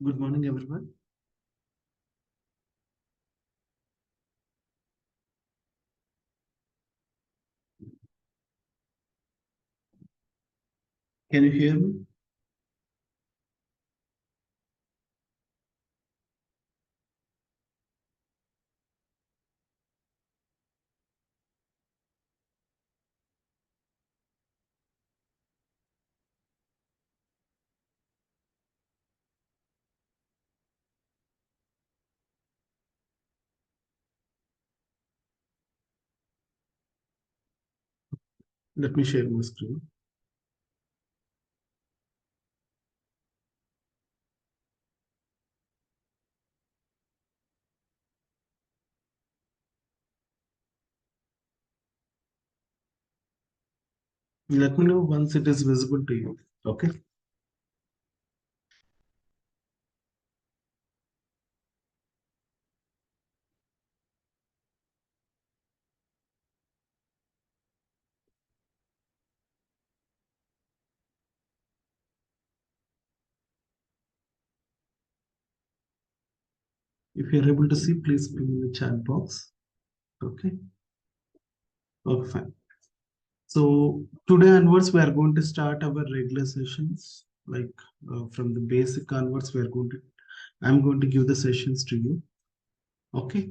Good morning, everyone. Can you hear me? Let me share my screen. Let me know once it is visible to you. Okay. If you're able to see, please ping in the chat box. Okay. Okay, fine. So today onwards, we are going to start our regular sessions. Like from the basic onwards, I'm going to give the sessions to you. Okay.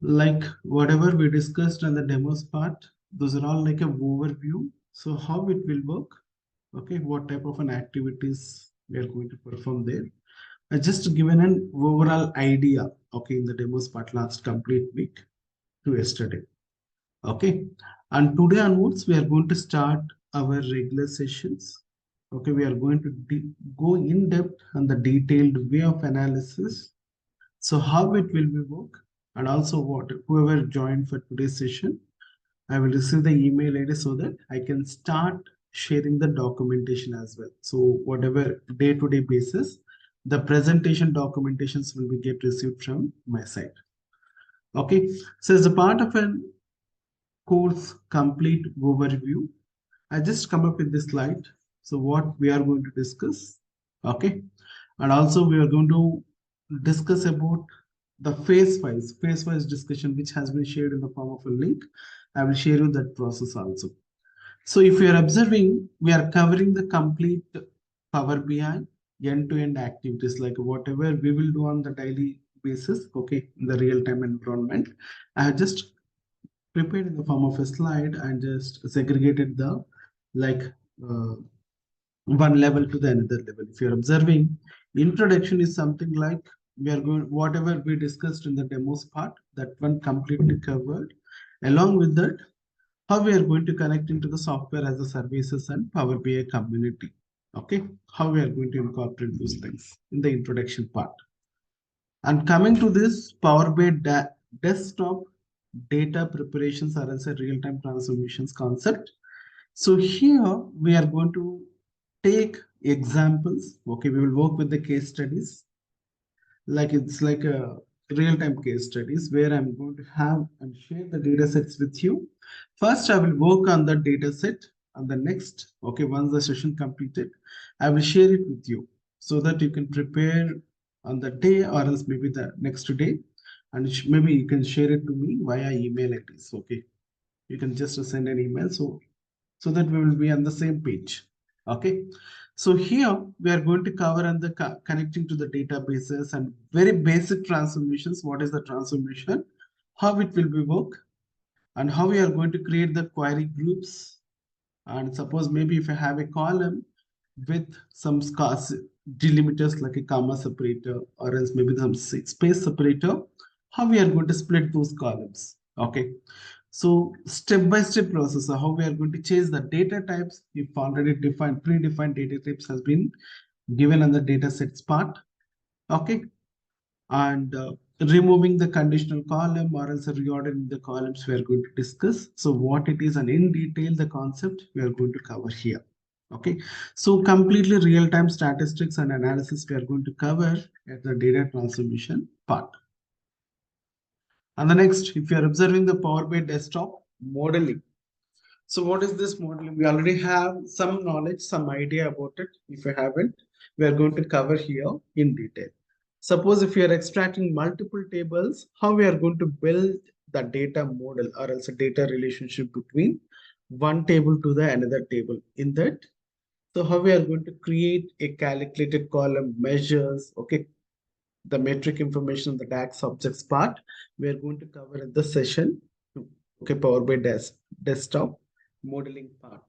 Like whatever we discussed on the demos part, those are all like a overview. So how it will work. Okay. What type of an activities we are going to perform there. I just given an overall idea, okay, in the demos part last complete week to yesterday. Okay. And today onwards, we are going to start our regular sessions. Okay, we are going to go in depth on the detailed way of analysis. So how it will be work, and also what whoever joined for today's session, I will receive the email ID so that I can start sharing the documentation as well. So whatever day-to-day basis, the presentation documentations will be get received from my side. Okay. So as a part of a course complete overview, I just come up with this slide. So what we are going to discuss. Okay. And also we are going to discuss about the phase wise discussion, which has been shared in the form of a link. I will share you that process also. So if you are observing, we are covering the complete Power BI end-to-end activities, like whatever we will do on the daily basis, okay, in the real-time environment. I have just prepared in the form of a slide and just segregated the like uh, one level to the another level. If you're observing, introduction is something like we are going, whatever we discussed in the demos part, that one completely covered. Along with that, how we are going to connect into the software as a services and Power BI community. Okay, how we are going to incorporate those things in the introduction part. And coming to this Power BI desktop data preparations are as a real-time transformations concept. So here we are going to take examples. Okay, we will work with the case studies. Like it's like a real-time case studies where I'm going to have and share the data sets with you. First, I will work on the data set, and the next, okay, once the session completed, I will share it with you so that you can prepare on the day or else maybe the next day, and maybe you can share it to me via email IDs. Okay, you can just send an email so that we will be on the same page. Okay. So here we are going to cover on the connecting to the databases and very basic transformations. What is the transformation? How it will be work and how we are going to create the query groups. And suppose maybe if I have a column with some scarce delimiters like a comma separator or else maybe some space separator, how we are going to split those columns. Okay. So step-by-step process of how we are going to change the data types if already defined, predefined data types has been given on the data sets part. Okay. And removing the conditional column or else reordering the columns we are going to discuss. So what it is and in detail, the concept we are going to cover here. Okay. So completely real-time statistics and analysis we are going to cover at the data transformation part. And the next, if you are observing the Power BI desktop modeling. So what is this modeling? We already have some knowledge, some idea about it. If you haven't, we are going to cover here in detail. Suppose if you are extracting multiple tables, how we are going to build the data model or else a data relationship between one table to the another table in that. So how we are going to create a calculated column measures, okay, the metric information, the DAX objects part, we are going to cover in the session, okay, Power BI desktop modeling part.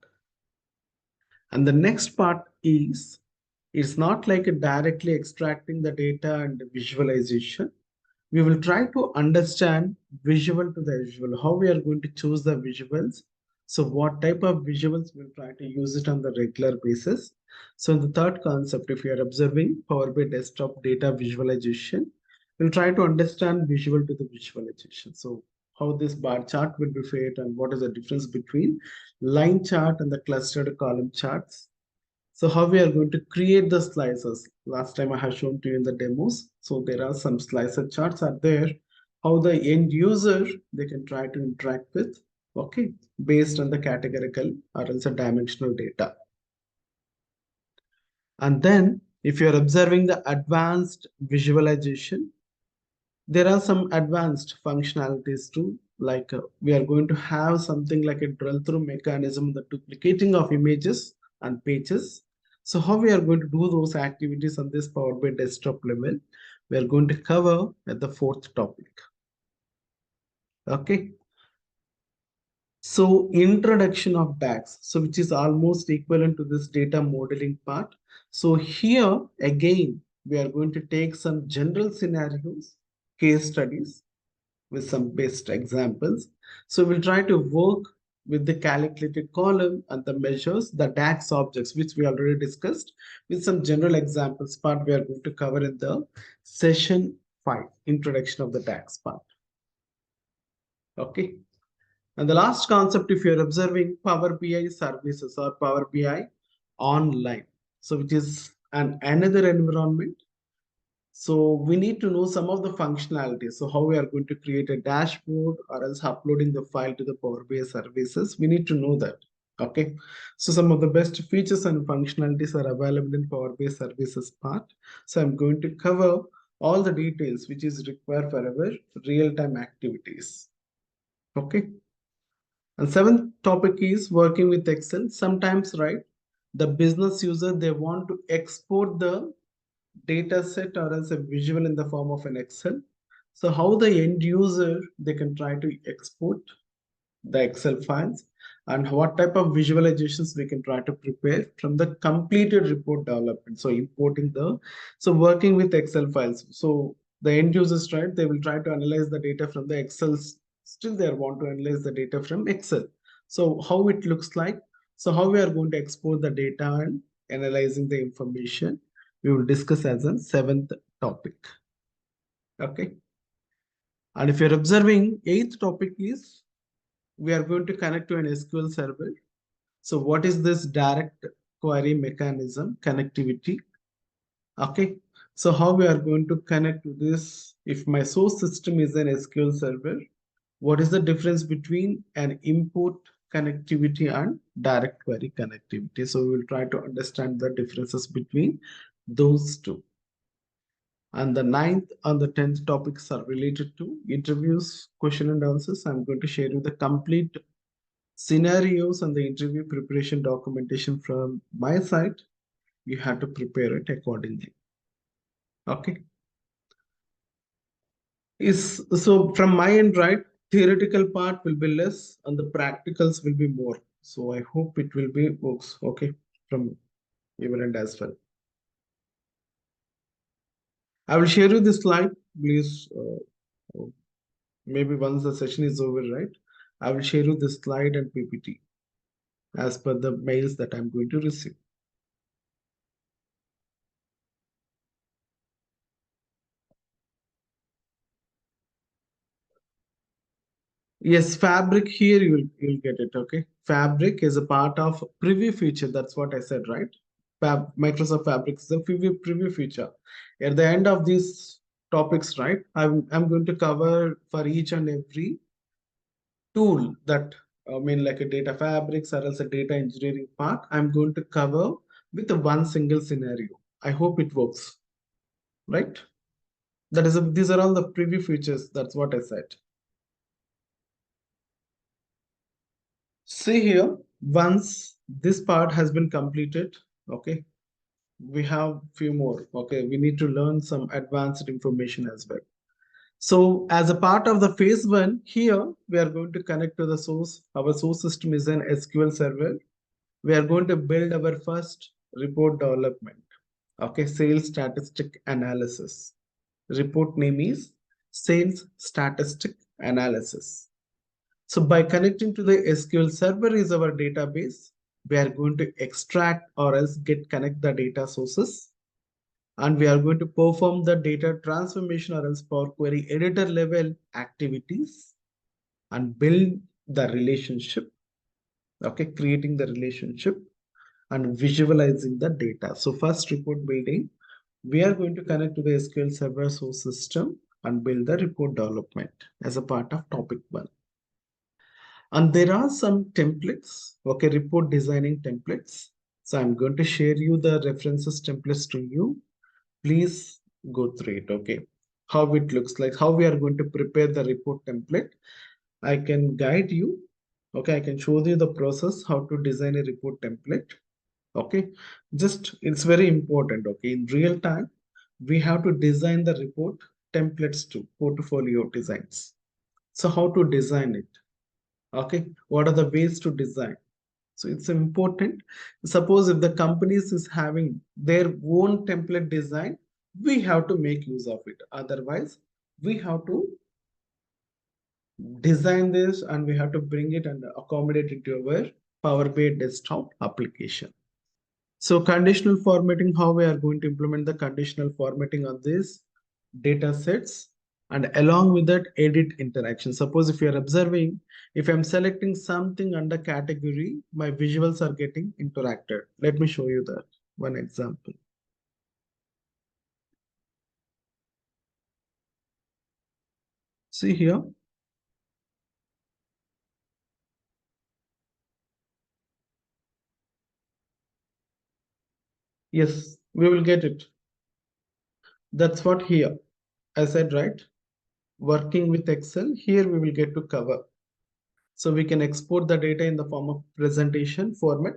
And the next part is, it's not like a directly extracting the data and the visualization. We will try to understand visual to the visual, how we are going to choose the visuals. So what type of visuals we'll try to use it on the regular basis. So the third concept, if you are observing Power BI desktop data visualization, we'll try to understand visual to the visualization. So how this bar chart will be fit and what is the difference between line chart and the clustered column charts. So how we are going to create the slices. Last time I have shown to you in the demos. So there are some slicer charts are there. How the end user, they can try to interact with, okay, based on the categorical or else a dimensional data. And then if you're observing the advanced visualization, there are some advanced functionalities too. Like we are going to have something like a drill through mechanism, the duplicating of images and pages. So how we are going to do those activities on this Power BI desktop level, we are going to cover at the fourth topic. Okay. So introduction of DAX, so which is almost equivalent to this data modeling part. So here again, we are going to take some general scenarios, case studies, with some best examples. So we'll try to work with the calculated column and the measures, the DAX objects, which we already discussed, with some general examples part we are going to cover in the session 5, introduction of the DAX part. Okay. And the last concept, if you're observing Power BI services or Power BI online, so which is another environment. So we need to know some of the functionalities. So how we are going to create a dashboard or else uploading the file to the Power BI services. We need to know that. Okay. So some of the best features and functionalities are available in Power BI services part. So I'm going to cover all the details which is required for our real-time activities. Okay. And seventh topic is working with Excel. Sometimes, right, the business user, they want to export the data set or as a visual in the form of an Excel. So how the end user, they can try to export the Excel files and what type of visualizations we can try to prepare from the completed report development. So importing so working with Excel files. So the end users, right, they will try to analyze the data from the Excel. Still they want to analyze the data from Excel. So how it looks like. So how we are going to export the data and analyzing the information, we will discuss as a seventh topic. Okay. And if you're observing, eighth topic is we are going to connect to an SQL server. So what is this direct query mechanism connectivity? Okay. So how we are going to connect to this? If my source system is an SQL server, what is the difference between an input connectivity and direct query connectivity? So we will try to understand the differences between those two. And the ninth and the 10th topics are related to interviews, question and answers. I'm going to share you the complete scenarios and the interview preparation documentation from my side. You have to prepare it accordingly. Okay. So from my end, right, theoretical part will be less and the practicals will be more. So I hope it will be works. Okay. From your end as well. I will share you this slide. Please, maybe once the session is over, right? I will share you this slide and PPT as per the mails that I'm going to receive. Yes, Fabric here you'll get it. Okay, Fabric is a part of preview feature. That's what I said, right? Microsoft Fabric is a preview feature. At the end of these topics, right? I'm going to cover for each and every tool that I mean like a data fabrics or else a data engineering part. I'm going to cover with one single scenario. I hope it works, right? These are all the preview features. That's what I said. See here, once this part has been completed, okay, we have few more. Okay, we need to learn some advanced information as well. So as a part of the phase one, here we are going to connect to the source. Our source system is an SQL server. We are going to build our first report development. Okay, sales statistic analysis. Report name is sales statistic analysis. So by connecting to the SQL server is our database, we are going to extract or else connect the data sources, and we are going to perform the data transformation or else Power Query editor level activities and build the relationship. Okay, creating the relationship and visualizing the data. So first report building, we are going to connect to the SQL Server source system and build the report development as a part of topic one. And there are some templates, okay, report designing templates. So I'm going to share you the references templates to you. Please go through it, okay? How it looks like, how we are going to prepare the report template. I can guide you, okay? I can show you the process, how to design a report template, okay? Just, it's very important, okay? In real time, we have to design the report templates to portfolio designs. So how to design it? Okay, what are the ways to design? So it's important. Suppose if the companies is having their own template design, we have to make use of it. Otherwise, we have to design this and we have to bring it and accommodate it to our Power BI desktop application. So conditional formatting, how we are going to implement the conditional formatting on these data sets, and along with that edit interaction. Suppose if you are observing, if I'm selecting something under category, my visuals are getting interacted. Let me show you that one example. See here. Yes, we will get it. That's what here. I said, right? Working with Excel, here we will get to cover. So we can export the data in the form of presentation format.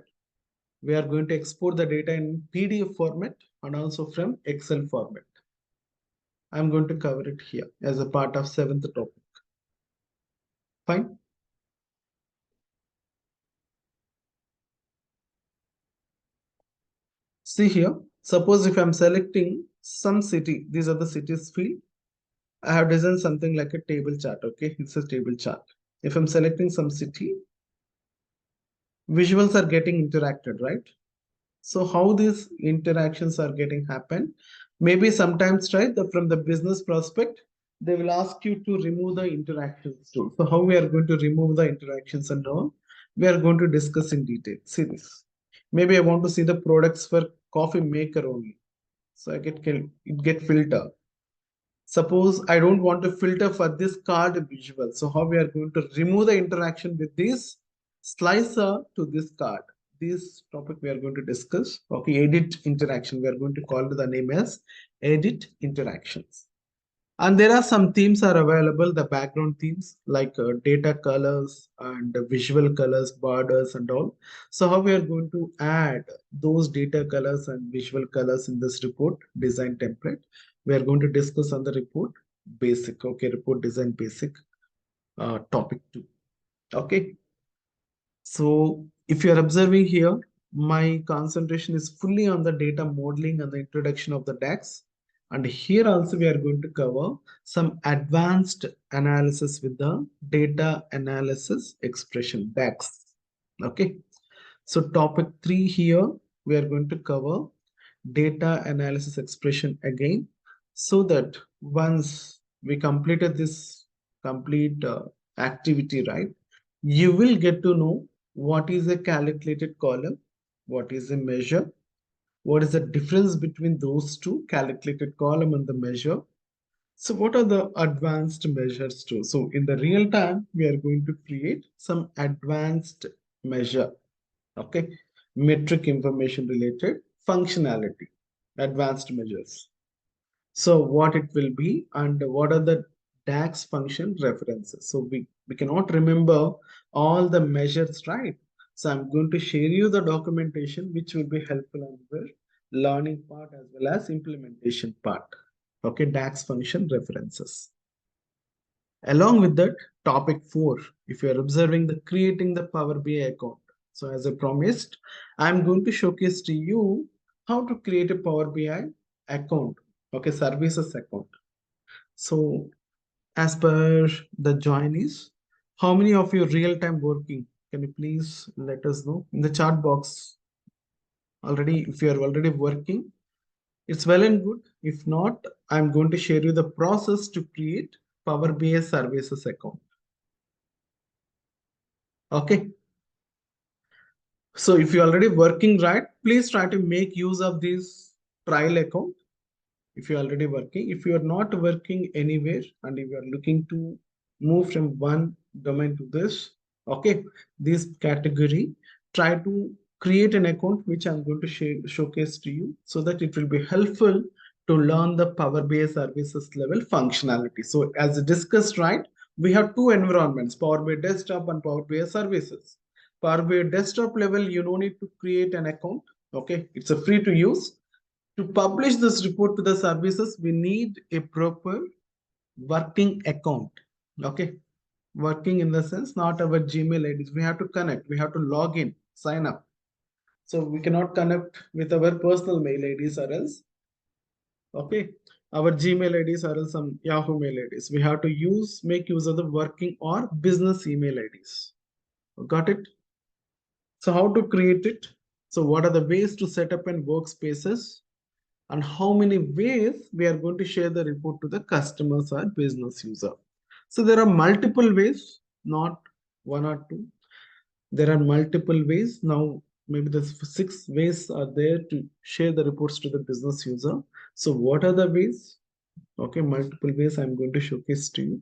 We are going to export the data in PDF format and also from Excel format. I'm going to cover it here as a part of seventh topic. Fine. See here, suppose if I'm selecting some city, these are the cities field. I have designed something like a table chart. Okay, it's a table chart. If I'm selecting some city, visuals are getting interacted, right? So how these interactions are getting happen? Maybe sometimes, right, from the business prospect, they will ask you to remove the interactions too. So how we are going to remove the interactions and all, we are going to discuss in detail. See this. Maybe I want to see the products for coffee maker only. So it get filter. Suppose I don't want to filter for this card visual. So how we are going to remove the interaction with this slicer to this card. This topic we are going to discuss. Okay, edit interaction. We are going to call the name as edit interactions. And there are some themes are available, the background themes like data colors and visual colors, borders and all. So how we are going to add those data colors and visual colors in this report design template. We are going to discuss on the report basic, okay, report design basic topic 2. Okay. So if you are observing here, my concentration is fully on the data modeling and the introduction of the DAX. And here also we are going to cover some advanced analysis with the data analysis expression DAX. Okay. So topic 3 here, we are going to cover data analysis expression again, so that once we completed this complete activity, right, you will get to know what is a calculated column, what is a measure, what is the difference between those two, calculated column and the measure. So what are the advanced measures too? So in the real time, we are going to create some advanced measure, okay, metric information related functionality. advanced measures. So what it will be and what are the DAX function references. So we cannot remember all the measures, right? So I'm going to share you the documentation which will be helpful on the learning part as well as implementation part. Okay, DAX function references. Along with that, topic 4, if you are observing the creating the Power BI account. So as I promised, I'm going to showcase to you how to create a Power BI account, okay, services account. So as per the join is, how many of you real-time working? Can you please let us know in the chat box already if you are already working? It's well and good. If not, I'm going to share you the process to create Power BI services account. Okay. So if you're already working right, please try to make use of this trial account. If you're already working, if you're not working anywhere and if you're looking to move from one domain to this, okay, this category, try to create an account which I'm going to showcase to you so that it will be helpful to learn the Power BI services level functionality. So as discussed, right, we have two environments, Power BI desktop and Power BI services. Power BI desktop level, you don't need to create an account. Okay, it's a free to use. To publish this report to the services, we need a proper working account. Okay, working in the sense not our Gmail IDs. We have to connect, we have to log in, sign up. So we cannot connect with our personal mail IDs or else, okay, our Gmail IDs or else some Yahoo mail IDs. We have to make use of the working or business email IDs. Got it? So how to create it? So what are the ways to set up in workspaces? And how many ways we are going to share the report to the customers or business user. So there are multiple ways, not one or two. There are multiple ways. Now, maybe the 6 ways are there to share the reports to the business user. So what are the ways? Okay, multiple ways I'm going to showcase to you.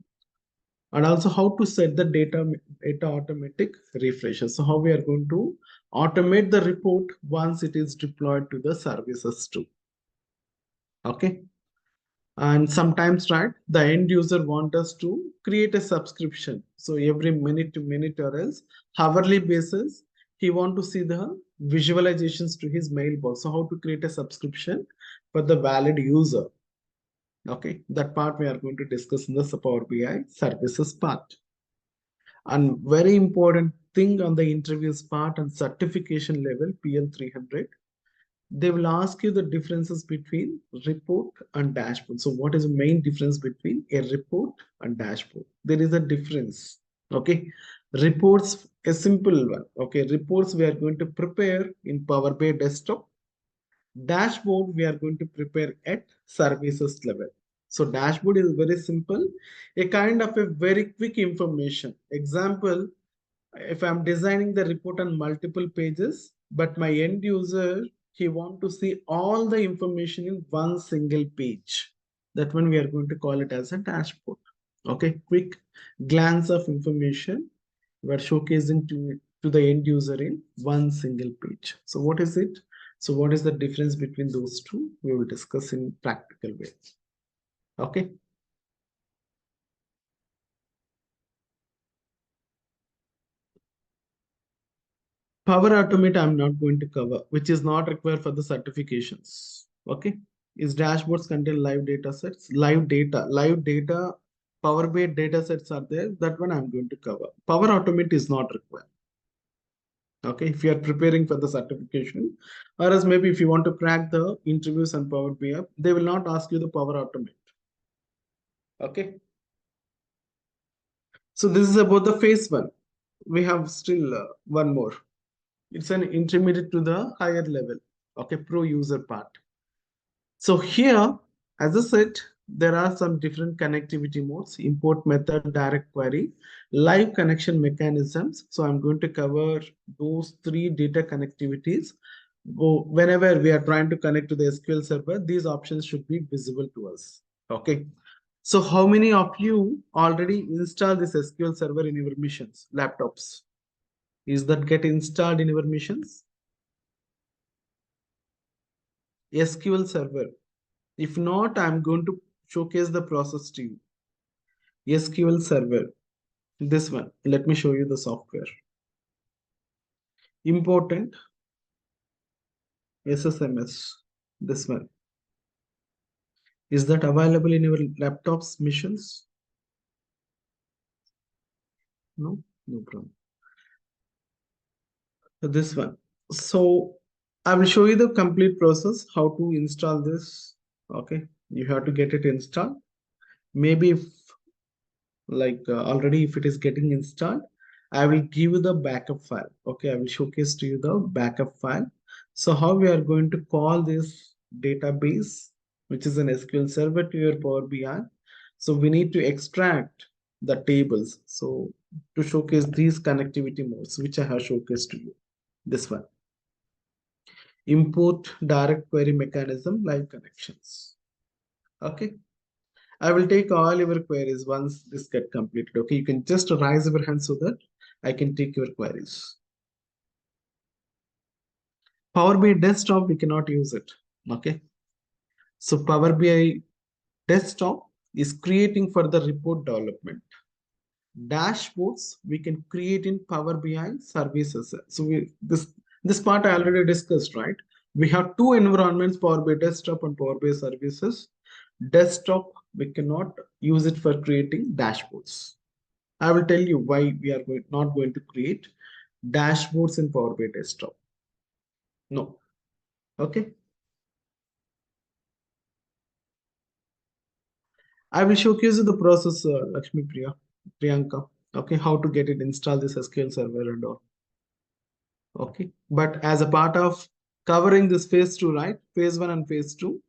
And also how to set the data automatic refreshes. So how we are going to automate the report once it is deployed to the services too. Okay. And sometimes, right, the end user want us to create a subscription. So every minute to minute or else hourly basis, he want to see the visualizations to his mailbox. So how to create a subscription for the valid user. Okay, that part we are going to discuss in the Power BI services part. And very important thing on the interviews part and certification level, PL 300, they will ask you the differences between report and dashboard. So what is the main difference between a report and dashboard? There is a difference. Okay. Reports, a simple one. Okay. Reports we are going to prepare in Power BI desktop. Dashboard we are going to prepare at services level. So dashboard is very simple, a kind of a very quick information. Example, if I'm designing the report on multiple pages, but my end user, he want to see all the information in one single page. That one we are going to call it as a dashboard. Okay, quick glance of information we are showcasing to the end user in one single page. So what is it? So what is the difference between those two? We will discuss in practical way. Okay. Power Automate I'm not going to cover, which is not required for the certifications. Okay. Is dashboards contain live data sets? Live data, Power BI data sets are there. That one I'm going to cover. Power Automate is not required. Okay. If you are preparing for the certification, or else maybe if you want to crack the interviews and Power BI, they will not ask you the Power Automate. Okay. So this is about the phase one. We have still one more. It's an intermediate to the higher level. Okay, pro user part. So here, as I said, there are some different connectivity modes, import method, direct query, live connection mechanisms. So I'm going to cover those 3 data connectivities. Whenever we are trying to connect to the SQL server, these options should be visible to us. Okay. So how many of you already installed this SQL server in your missions, laptops? Is that get installed in your missions? SQL Server. If not, I'm going to showcase the process to you. SQL Server. This one. Let me show you the software. Important SSMS. This one. Is that available in your laptops missions? No? No problem. So this one. So I will show you the complete process, how to install this. Okay. You have to get it installed. Maybe if already if it is getting installed, I will give you the backup file. Okay, I will showcase to you the backup file. So how we are going to call this database, which is an SQL server, to your Power BI. So we need to extract the tables. So to showcase these connectivity modes, which I have showcased to you, this one. Import direct query mechanism, live connections. Okay. I will take all your queries once this get completed. Okay, you can just raise your hand so that I can take your queries. Power BI desktop, we cannot use it. Okay, so Power BI desktop is creating for the report development. Dashboards we can create in Power BI services. So this part I already discussed, right? We have two environments, Power BI desktop and Power BI services. Desktop we cannot use it for creating dashboards. I will tell you why we are not going to create dashboards in Power BI desktop. No. Okay. I will showcase you the process, Lakshmi Priyanka. Okay, how to get it install this SQL server and all. Okay, but as a part of covering this phase two, right? Phase one and phase two,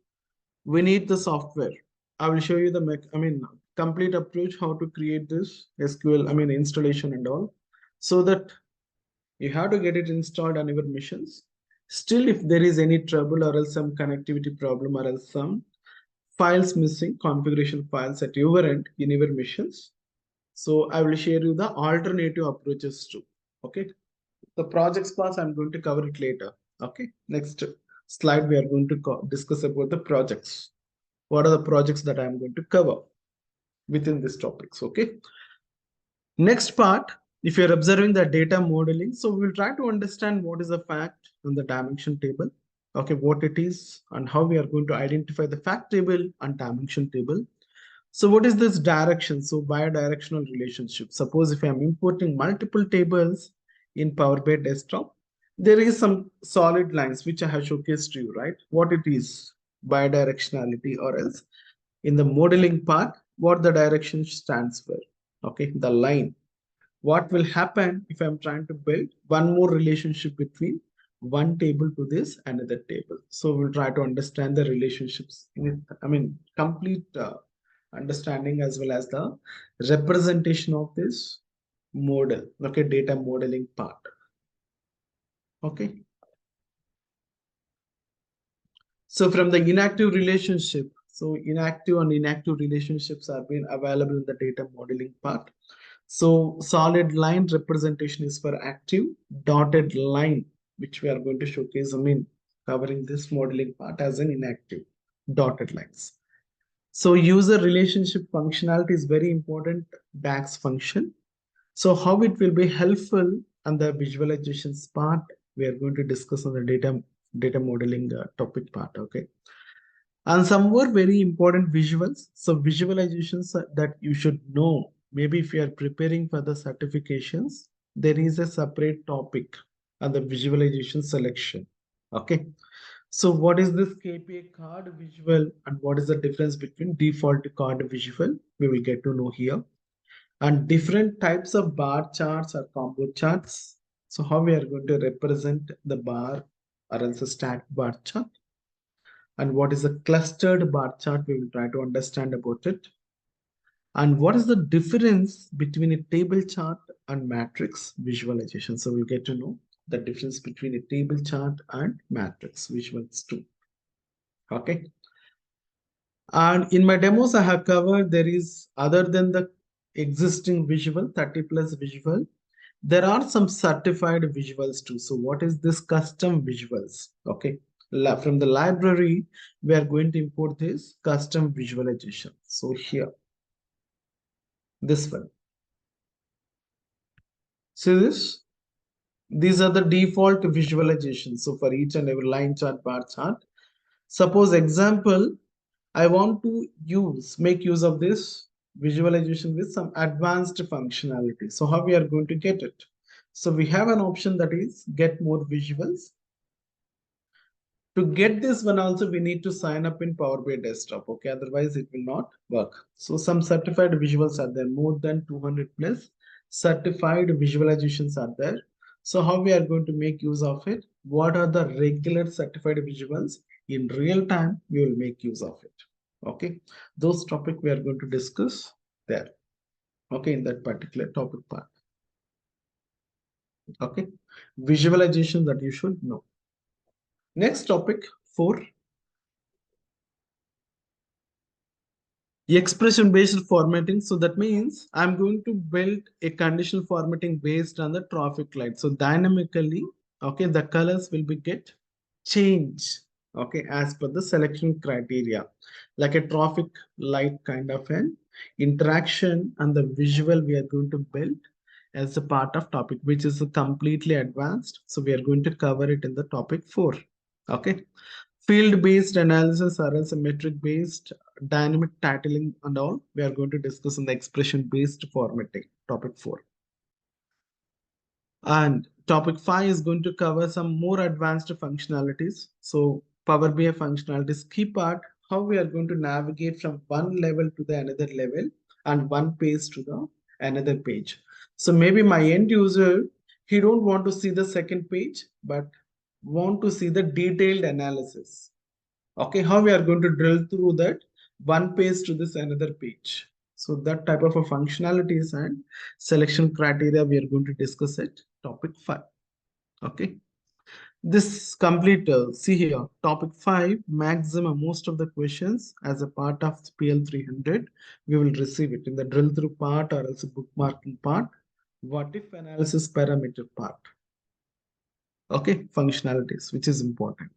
we need the software. I will show you the complete approach how to create this SQL, installation and all, so that you have to get it installed on your missions. Still, if there is any trouble or else some connectivity problem or else some files missing, configuration files at your end in your missions, so I will share you the alternative approaches too. Okay, the projects class I'm going to cover it later. Okay, next slide we are going to discuss about the projects. What are the projects that I'm going to cover within these topics? Okay. Next part, if you're observing the data modeling, so we'll try to understand what is the fact in the dimension table, okay, what it is and how we are going to identify the fact table and dimension table. So what is this direction? So bidirectional relationship. Suppose if I'm importing multiple tables in Power BI desktop, there is some solid lines which I have showcased to you, right? What it is, bidirectionality, or else in the modeling part, what the direction stands for. Okay, the line. What will happen if I'm trying to build one more relationship between one table to this another table? So we'll try to understand the relationships in it. Complete understanding as well as the representation of this model. Okay, data modeling part. Okay. So from the inactive relationship, so inactive and inactive relationships are being available in the data modeling part. So solid line representation is for active, dotted line, which we are going to showcase, covering this modeling part as an inactive, dotted lines. So user relationship functionality is very important, DAX function. So how it will be helpful on the visualizations part, we are going to discuss on the data modeling topic part, okay? And some more very important visuals. So visualizations that you should know. Maybe if you are preparing for the certifications, there is a separate topic on the visualization selection. Okay. So what is this KPI card visual and what is the difference between default card visual? We will get to know here. And different types of bar charts or combo charts. So how we are going to represent the bar or else a stacked bar chart. And what is a clustered bar chart, we will try to understand about it. And what is the difference between a table chart and matrix visualization? So we'll get to know the difference between a table chart and matrix visuals too. Okay. And in my demos I have covered, there is, other than the existing visual 30 plus visual, there are some certified visuals too. So what is this custom visuals? Okay. From the library, we are going to import this custom visualization. So here, this one. See this? These are the default visualizations. So for each and every line chart, bar chart. Suppose example, I want to make use of this visualization with some advanced functionality. So how we are going to get it? So we have an option that is get more visuals. To get this one also, we need to sign up in Power BI Desktop. Okay, otherwise it will not work. So some certified visuals are there, more than 200 plus certified visualizations are there. So how we are going to make use of it? What are the regular certified visuals? In real time, we will make use of it. Okay, those topic we are going to discuss there. Okay, in that particular topic part. Okay, visualization that you should know. Next topic 4. Expression based formatting. So that means I'm going to build a conditional formatting based on the traffic light. So dynamically, okay, the colors will be get changed, okay, as per the selection criteria, like a traffic light kind of an interaction and the visual we are going to build as a part of topic, which is completely advanced. So we are going to cover it in the topic 4. Okay. Field-based analysis or else metric-based dynamic titling and all, we are going to discuss in the expression-based formatting, topic 4. And topic 5 is going to cover some more advanced functionalities. So Power BI functionalities, key part, how we are going to navigate from one level to the another level and one page to the another page. So maybe my end user, he don't want to see the second page, but want to see the detailed analysis. Okay, how we are going to drill through that one page to this another page. So that type of a functionalities and selection criteria we are going to discuss it topic 5. Okay, this complete see here topic 5, maximum most of the questions as a part of PL 300 we will receive it in the drill through part or else bookmarking part, what if analysis parameter part. Okay, functionalities which is important.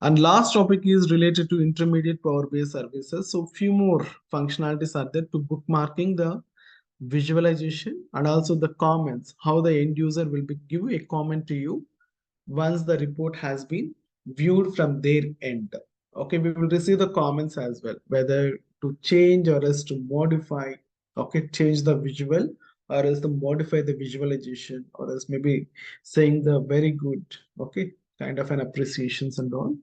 And last topic is related to intermediate Power BI services. So few more functionalities are there to bookmarking the visualization and also the comments, how the end user will be give a comment to you once the report has been viewed from their end. Okay, we will receive the comments as well, whether to change or else to modify, okay, change the visual or else to modify the visualization or else maybe saying the very good, okay, kind of an appreciations and all.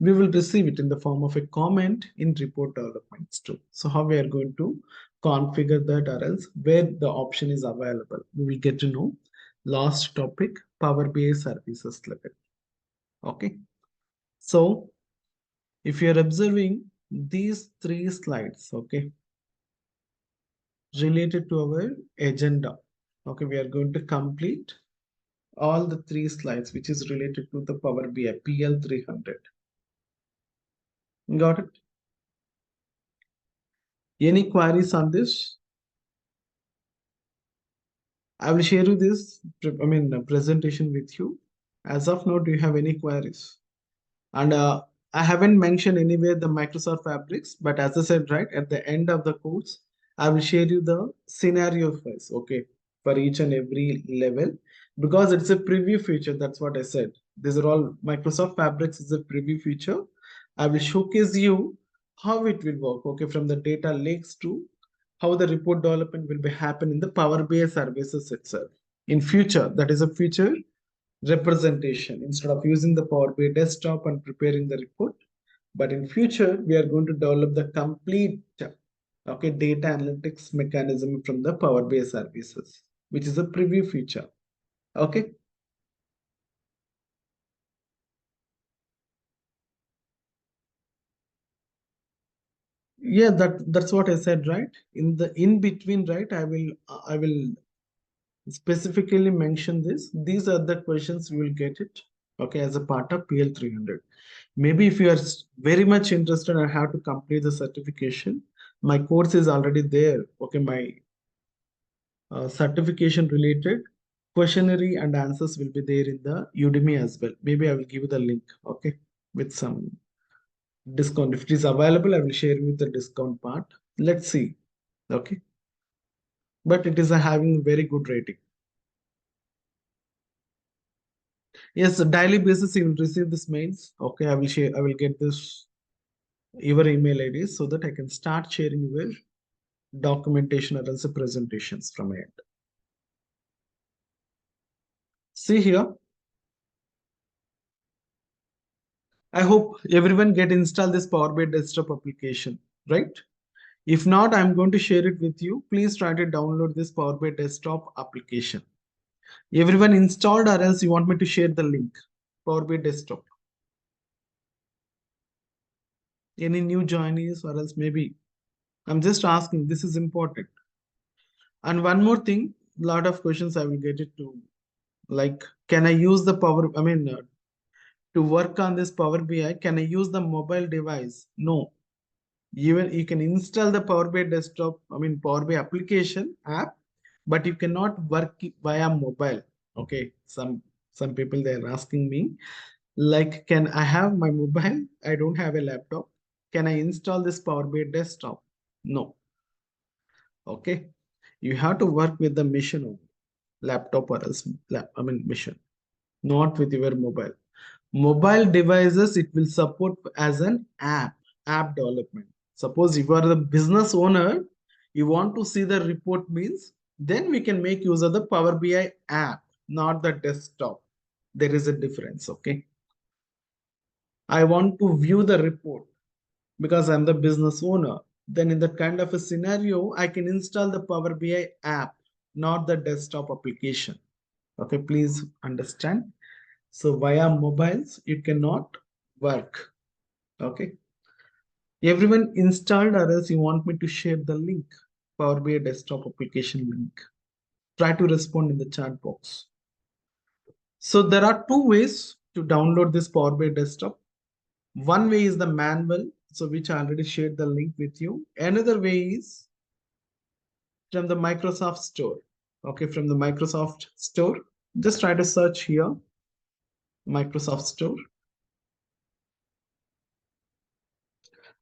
We will receive it in the form of a comment in report developments too. So how we are going to configure that or else where the option is available, we will get to know. Last topic, Power BI services level. Okay. So if you're observing these 3 slides, okay, related to our agenda, okay, we are going to complete all the 3 slides which is related to the Power BI PL 300. Got it? Any queries on this? I will share you this, presentation with you. As of now, do you have any queries? And I haven't mentioned anywhere the Microsoft Fabrics, but as I said, right, at the end of the course, I will share you the scenario first, okay, for each and every level, because it's a preview feature. That's what I said. These are all Microsoft Fabrics is a preview feature. I will showcase you how it will work, okay, from the data lakes to how the report development will be happen in the Power BI services itself. In future, that is a future representation instead of using the Power BI desktop and preparing the report. But in future, we are going to develop the complete okay, data analytics mechanism from the Power BI services, which is a preview feature. Okay. Yeah, that's what I said, right? In the in between, right? I will specifically mention this. These are the questions we will get it. Okay, as a part of PL 300. Maybe if you are very much interested and have to complete the certification, my course is already there. Okay, my certification related questionnaire and answers will be there in the Udemy as well. Maybe I will give you the link, okay, with some discount. If it is available, I will share with the discount part. Let's see, okay. But it is having very good rating. Yes, daily basis you will receive this mails. Okay, I will share. I will get this your email ID so that I can start sharing your documentation or also presentations from it. See here. I hope everyone get install this Power BI desktop application, right? If not, I'm going to share it with you. Please try to download this Power BI desktop application. Everyone installed or else you want me to share the link? Power BI desktop. Any new joinees or else maybe I'm just asking. This is important. And one more thing, lot of questions I will get it to, like, can I use the to work on this Power BI, can I use the mobile device? No. Even you can install the Power BI desktop, Power BI application app, but you cannot work via mobile. Okay. Some people they are asking me, like, can I have my mobile? I don't have a laptop. Can I install this Power BI desktop? No. Okay. You have to work with the machine, laptop or else machine, not with your mobile. Mobile devices, it will support as an app development. Suppose if you are the business owner, you want to see the report means, then we can make use of the Power BI app, not the desktop. There is a difference, okay? I want to view the report because I'm the business owner. Then in that kind of a scenario, I can install the Power BI app, not the desktop application. Okay, please understand. So via mobiles, it cannot work. Okay. Everyone installed or else you want me to share the link, Power BI desktop application link. Try to respond in the chat box. So there are two ways to download this Power BI desktop. One way is the manual, so which I already shared the link with you. Another way is from the Microsoft Store. Okay, from the Microsoft Store, just try to search here, Microsoft Store.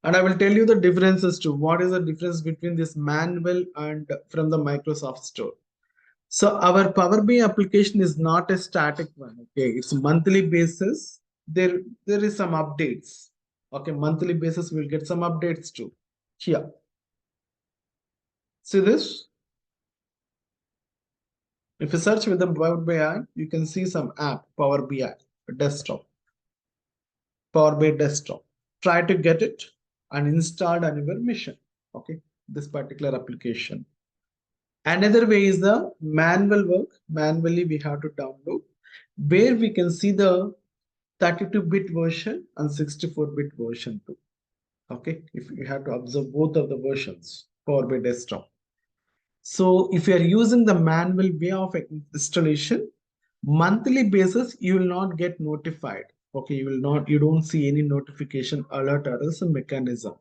And I will tell you the differences too. What is the difference between this manual and from the Microsoft Store? So our Power BI application is not a static one. Okay, it's monthly basis. There is some updates. Okay, monthly basis we'll get some updates too. Here, see this. If you search with the Power BI, you can see some app Power BI desktop. Power BI desktop. Try to get it and installed on your machine. Okay, this particular application. Another way is the manual work. Manually, we have to download where we can see the 32-bit version and 64-bit version too. Okay, if you have to observe both of the versions, Power BI desktop. So if you are using the manual way of installation, monthly basis, you will not get notified. Okay, you don't see any notification alert or as a mechanism.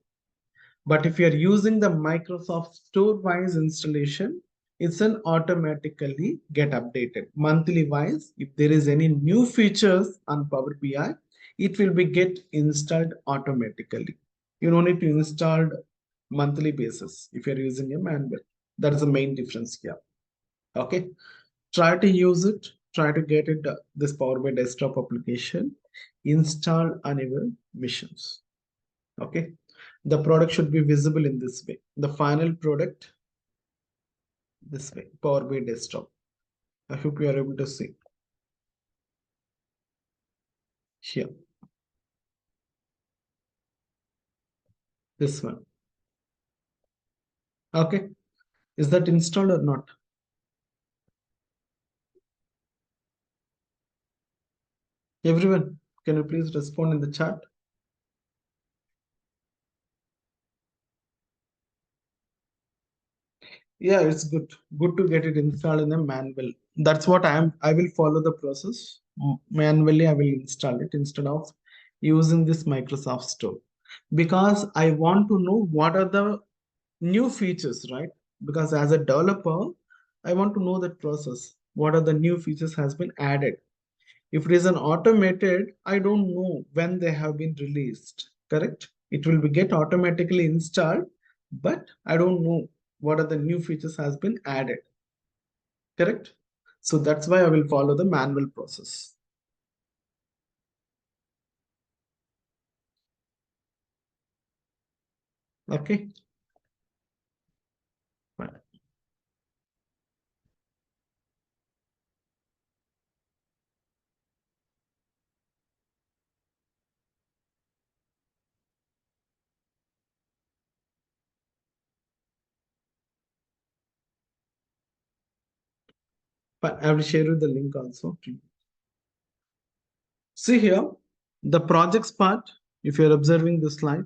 But if you are using the Microsoft Store wise installation, it's an automatically get updated monthly wise. If there is any new features on Power BI, it will be get installed automatically. You don't need to install monthly basis if you're using a manual. That is the main difference here. Okay, try to use it. Try to get it this Power BI desktop application installed on your machines. Okay, the product should be visible in this way. The final product this way, Power BI desktop. I hope you are able to see here. This one. Okay, is that installed or not? Everyone, can you please respond in the chat? Yeah, it's good to get it installed in a manual. That's what I will follow the process. Manually I will install it instead of using this Microsoft Store, because I want to know what are the new features, right? Because as a developer, I want to know that process. what are the new features has been added. If it is an automated, I don't know when they have been released, correct? It will be get automatically installed, but I don't know what are the new features has been added, correct? So that's why I will follow the manual process. Okay, fine. Fine. I will share you the link also. See here, the projects part, if you're observing the slide,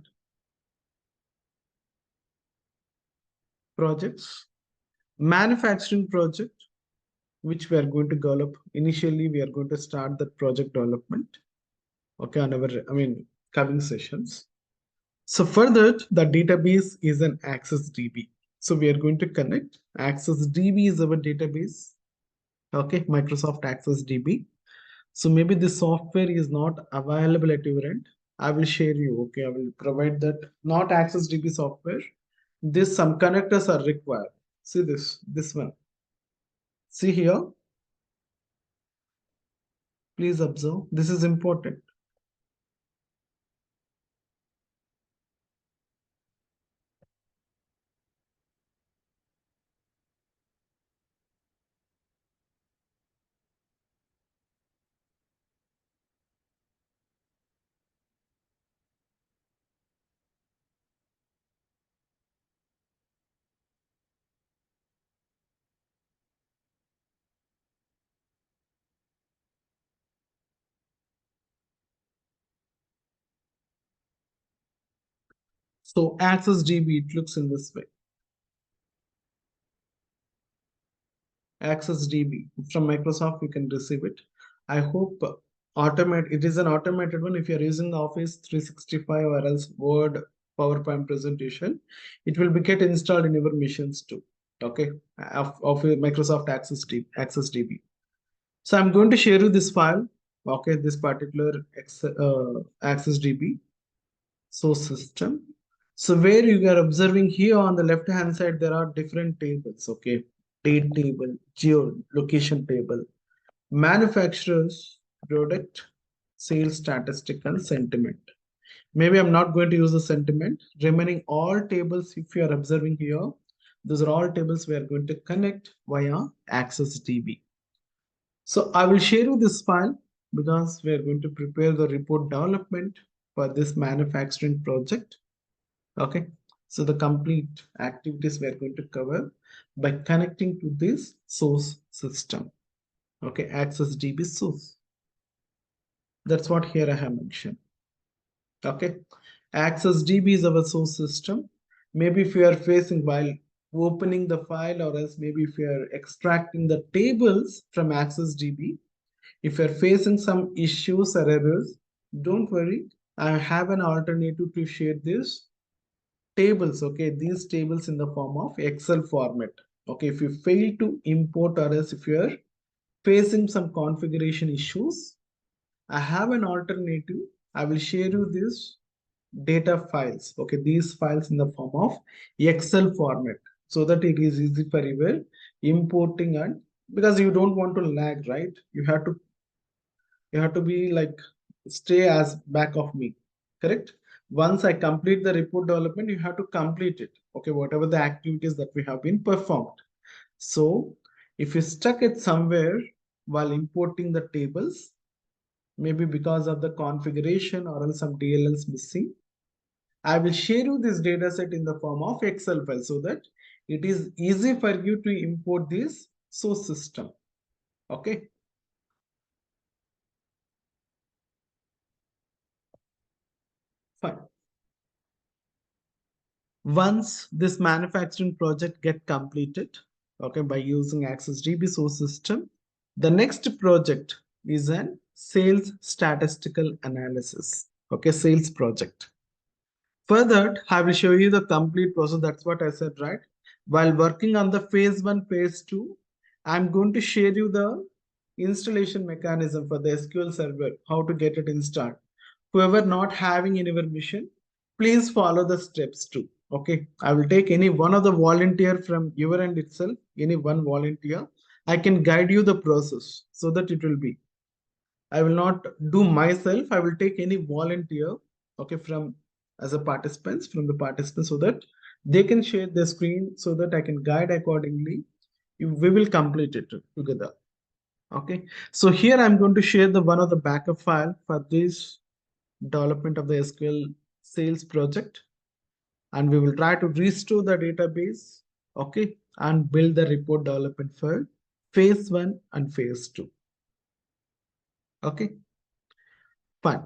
projects, manufacturing project, which we are going to develop. Initially, we are going to start the project development, okay, on our, coming sessions. So for that, the database is an Access DB. So we are going to connect. Access DB is our database, okay, Microsoft Access DB. So maybe this software is not available at your end. I will share you, okay, I will provide that, not Access DB software. This some connectors are required. See this one. See here, please observe. This is important. So Access DB, it looks in this way. Access DB from Microsoft, you can receive it. I hope it is an automated one. If you're using Office 365 or else Word, PowerPoint presentation, it will be get installed in your machines too. Okay, of Microsoft Access DB. So I'm going to share you this file. Okay, this particular Access DB source system. So where you are observing here on the left hand side, there are different tables. Okay, date table, geo location table, manufacturers, product, sales statistical, sentiment. Maybe I'm not going to use the sentiment. Remaining all tables, if you are observing here, those are all tables we are going to connect via Access DB. So I will share you this file because we are going to prepare the report development for this manufacturing project. Okay. So the complete activities we are going to cover by connecting to this source system. Okay. Access DB source. That's what here I have mentioned. Okay. Access DB is our source system. Maybe if you are facing while opening the file, or else maybe if you are extracting the tables from Access DB, if you're facing some issues or errors, don't worry. I have an alternative to share this tables. Okay, these tables in the form of Excel format. Okay, if you fail to import, or else if you're facing some configuration issues, I have an alternative. I will share you this data files. Okay, these files in the form of Excel format, so that it is easy for you importing, and because you don't want to lag, right? You have to be like stay as back of me, correct? Once I complete the report development, you have to complete it, okay, whatever the activities that we have been performed. So if you stuck it somewhere while importing the tables, maybe because of the configuration or else some DLLs missing, I will share you this data set in the form of Excel file, so that it is easy for you to import this source system. Okay, fine. Once this manufacturing project get completed, okay, by using Access DB source system, the next project is an sales statistical analysis. Okay, sales project. Further, I will show you the complete process. That's what I said, right? While working on the phase one, phase two, I'm going to share you the installation mechanism for the SQL server, how to get it installed. Whoever not having in your mission, please follow the steps too. Okay, I will take any one of the volunteer from your end itself, any one volunteer. I can guide you the process so that it will be. I will not do myself. I will take any volunteer, okay, from as a participants from the participants so that they can share their screen so that I can guide accordingly. We will complete it together. Okay. So here I'm going to share the one of the backup file for this development of the SQL sales project, and we will try to restore the database. Okay, and build the report development for phase 1 and phase 2. Okay, fine.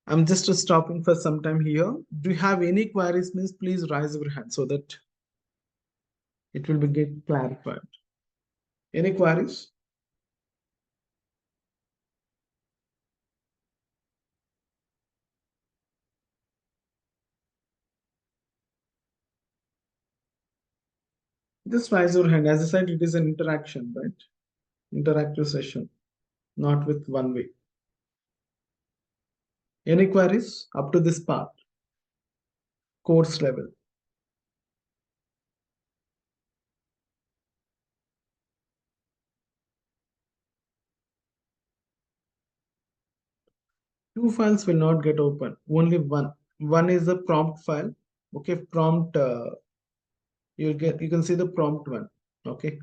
I'm just stopping for some time here. Do you have any queries, means please raise your hand so that it will be get clarified. Any queries? Just raise your hand. As I said, it is an interaction, right? Interactive session, not with one way. Any queries up to this part, course level? Two files will not get open, only one. One is the prompt file. Okay, prompt, you can see the prompt one. Okay,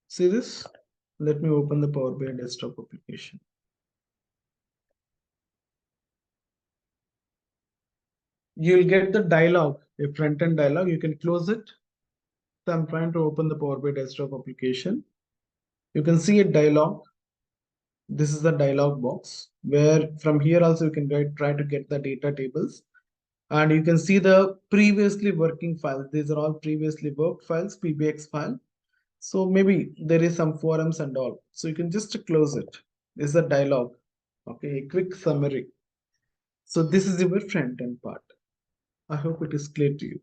see this? Let me open the Power BI desktop application. You'll get the dialog, a front-end dialog. You can close it. So I'm trying to open the Power BI desktop application. You can see a dialog. This is the dialog box where from here also you can try to get the data tables, and you can see the previously working files. These are all previously worked files, PBX file. So maybe there is some forums and all. So you can just close it. This is a dialog. Okay, a quick summary. So this is your front end part. I hope it is clear to you.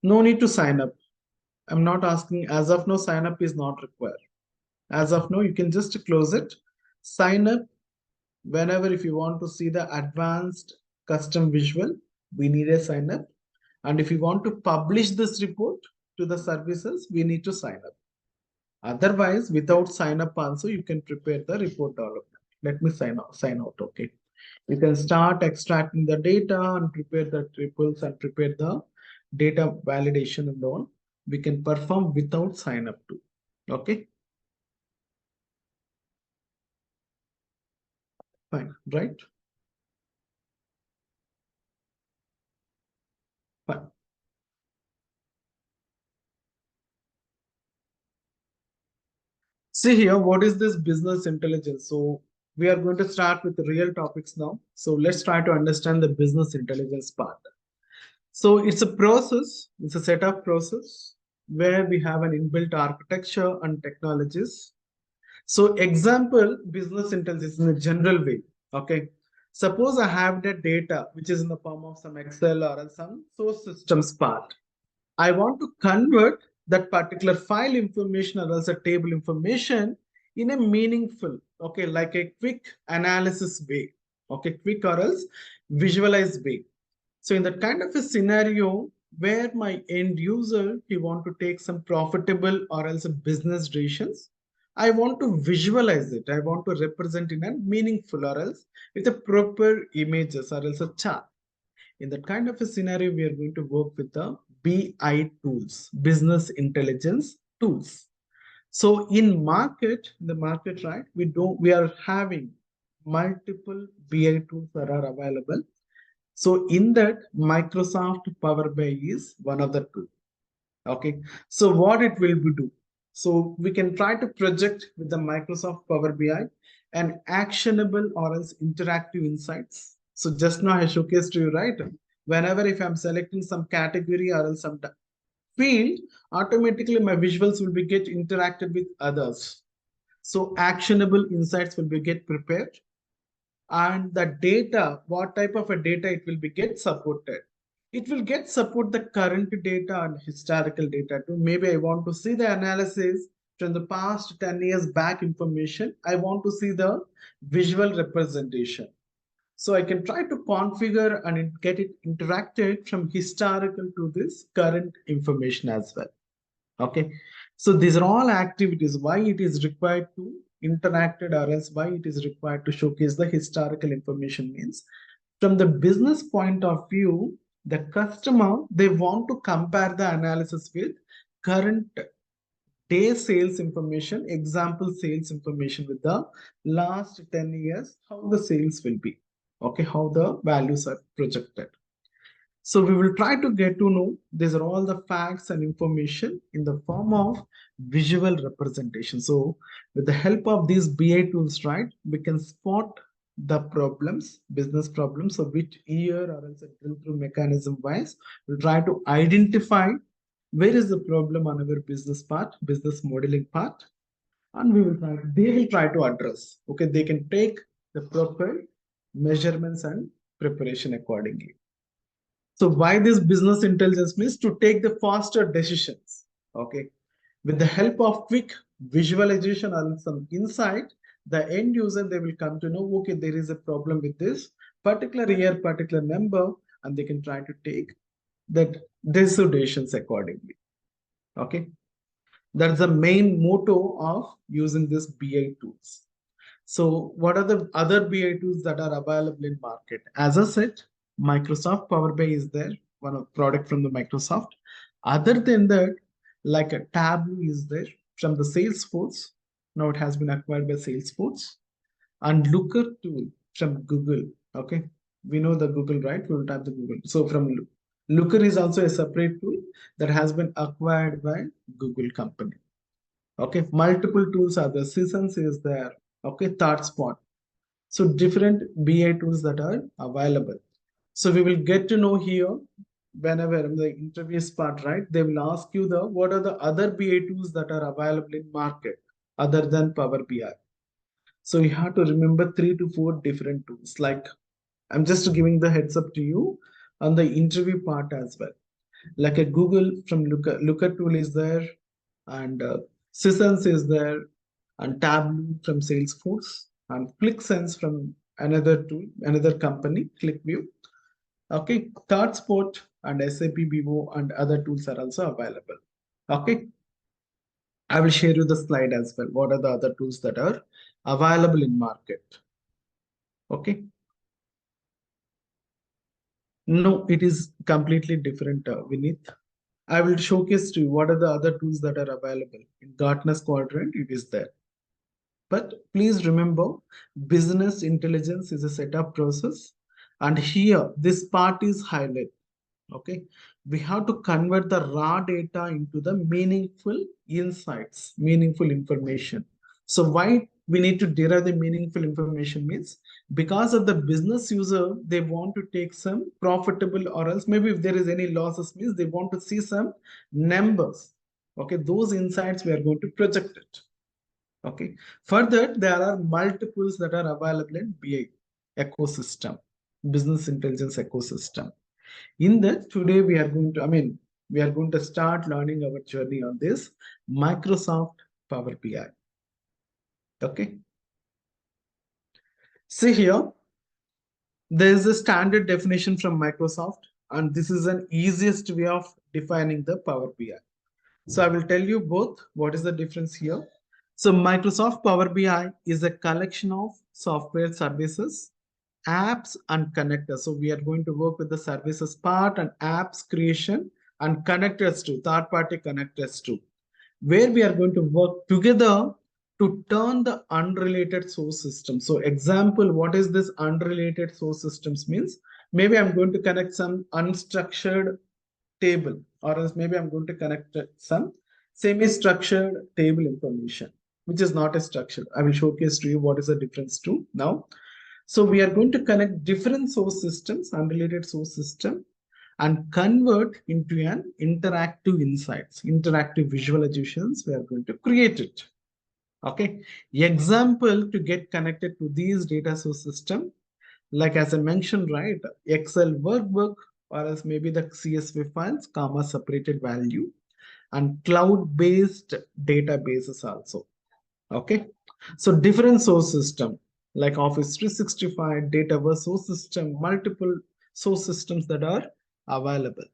No need to sign up. I'm not asking, as of now, sign up is not required. As of now, you can just close it. Sign up whenever if you want to see the advanced custom visual, we need a sign up. And if you want to publish this report to the services, we need to sign up. Otherwise, without sign up also, you can prepare the report development. Let me sign out, okay. You can start extracting the data and prepare the reports and prepare the data validation and all. We can perform without sign up too, okay. Fine, right? Fine. See here, what is this business intelligence? So we are going to start with the real topics now. So let's try to understand the business intelligence part. So it's a process, it's a set of process where we have an inbuilt architecture and technologies. So example, business intelligence in a general way. Okay. Suppose I have the data which is in the form of some Excel or some source systems part. I want to convert that particular file information or else a table information in a meaningful, okay, like a quick analysis way, okay, quick or else visualized way. So in that kind of a scenario where my end user, he want to take some profitable or else a business decisions, I want to visualize it. I want to represent in a meaningful or else with a proper images or else a chart. In that kind of a scenario, we are going to work with the BI tools, business intelligence tools. So in the market, right, we are having multiple BI tools that are available. So in that, Microsoft Power BI is one of the two. Okay. So what it will be do? So we can try to project with the Microsoft Power BI and actionable or else interactive insights. So just now I showcased to you, right? Whenever if I'm selecting some category or else some field, automatically my visuals will be get interacted with others. So actionable insights will be get prepared, and the data, what type of a data it will be get supported. It will get support the current data and historical data too. Maybe I want to see the analysis from the past 10 years back information. I want to see the visual representation. So I can try to configure and get it interacted from historical to this current information as well. Okay. So these are all activities, why it is required to interact or else why it is required to showcase the historical information means from the business point of view, the customer, they want to compare the analysis with current day sales information, example sales information with the last 10 years, how the sales will be, okay, how the values are projected. So we will try to get to know these are all the facts and information in the form of visual representation. So with the help of these BI tools, right, we can spot the problems, business problems. So which year or else a drill through mechanism wise, we'll try to identify where is the problem on our business part, business modeling part, and they will try to address. Okay, they can take the proper measurements and preparation accordingly. So why this business intelligence means to take the faster decisions. Okay. With the help of quick visualization and some insight, the end user, they will come to know, okay, there is a problem with this particular year, particular number, and they can try to take that decisions accordingly. Okay. That's the main motto of using this BI tools. So what are the other BI tools that are available in market? As I said, Microsoft Power BI is there, one of product from the Microsoft. Other than that, like a Tableau is there from the Salesforce. Now it has been acquired by Salesforce. And Looker tool from Google. Okay, we know the Google, right? We will type the Google. So from Looker is also a separate tool that has been acquired by Google company. Okay, multiple tools are there. Seasons is there. Okay, ThoughtSpot. So different BI tools that are available. So we will get to know here whenever in the interviews part, right? They will ask you the what are the other BI tools that are available in market other than Power BI. So you have to remember 3 to 4 different tools. Like I'm just giving the heads up to you on the interview part as well. Like a Google from Looker tool is there, and Seasons is there, and Tableau from Salesforce, and ClickSense from another tool, another company, ClickView. Okay, ThoughtSpot and SAP Vivo and other tools are also available. Okay, I will share you the slide as well. What are the other tools that are available in market? Okay. No, it is completely different, Vineet. I will showcase to you what are the other tools that are available. In Gartner's quadrant, it is there. But please remember, business intelligence is a setup process. And here, this part is highlighted. Okay. We have to convert the raw data into the meaningful insights, meaningful information. So why we need to derive the meaningful information means because of the business user, they want to take some profitable or else maybe if there is any losses means they want to see some numbers. Okay. Those insights we are going to project it. Okay. Further, there are multiples that are available in BI ecosystem, business intelligence ecosystem. In that, today we are going to, we are going to start learning our journey on this Microsoft Power BI. Okay. See here, there is a standard definition from Microsoft, and this is an easiest way of defining the Power BI. So I will tell you both what is the difference here. So Microsoft Power BI is a collection of software services, apps and connectors. So we are going to work with the services part and apps creation and connectors to third-party connectors to, where we are going to work together to turn the unrelated source system. So example, what is this unrelated source systems means? Maybe I'm going to connect some unstructured table, or else maybe I'm going to connect some semi-structured table information, which is not a structure. I will showcase to you what is the difference too now. So we are going to connect different source systems, unrelated source system, and convert into an interactive insights, interactive visualizations. We are going to create it. Okay. Example to get connected to these data source system, like as I mentioned, right? Excel workbook or else maybe the CSV files, comma separated value, and cloud-based databases also. Okay, so different source system like Office 365, Dataverse source system, multiple source systems that are available.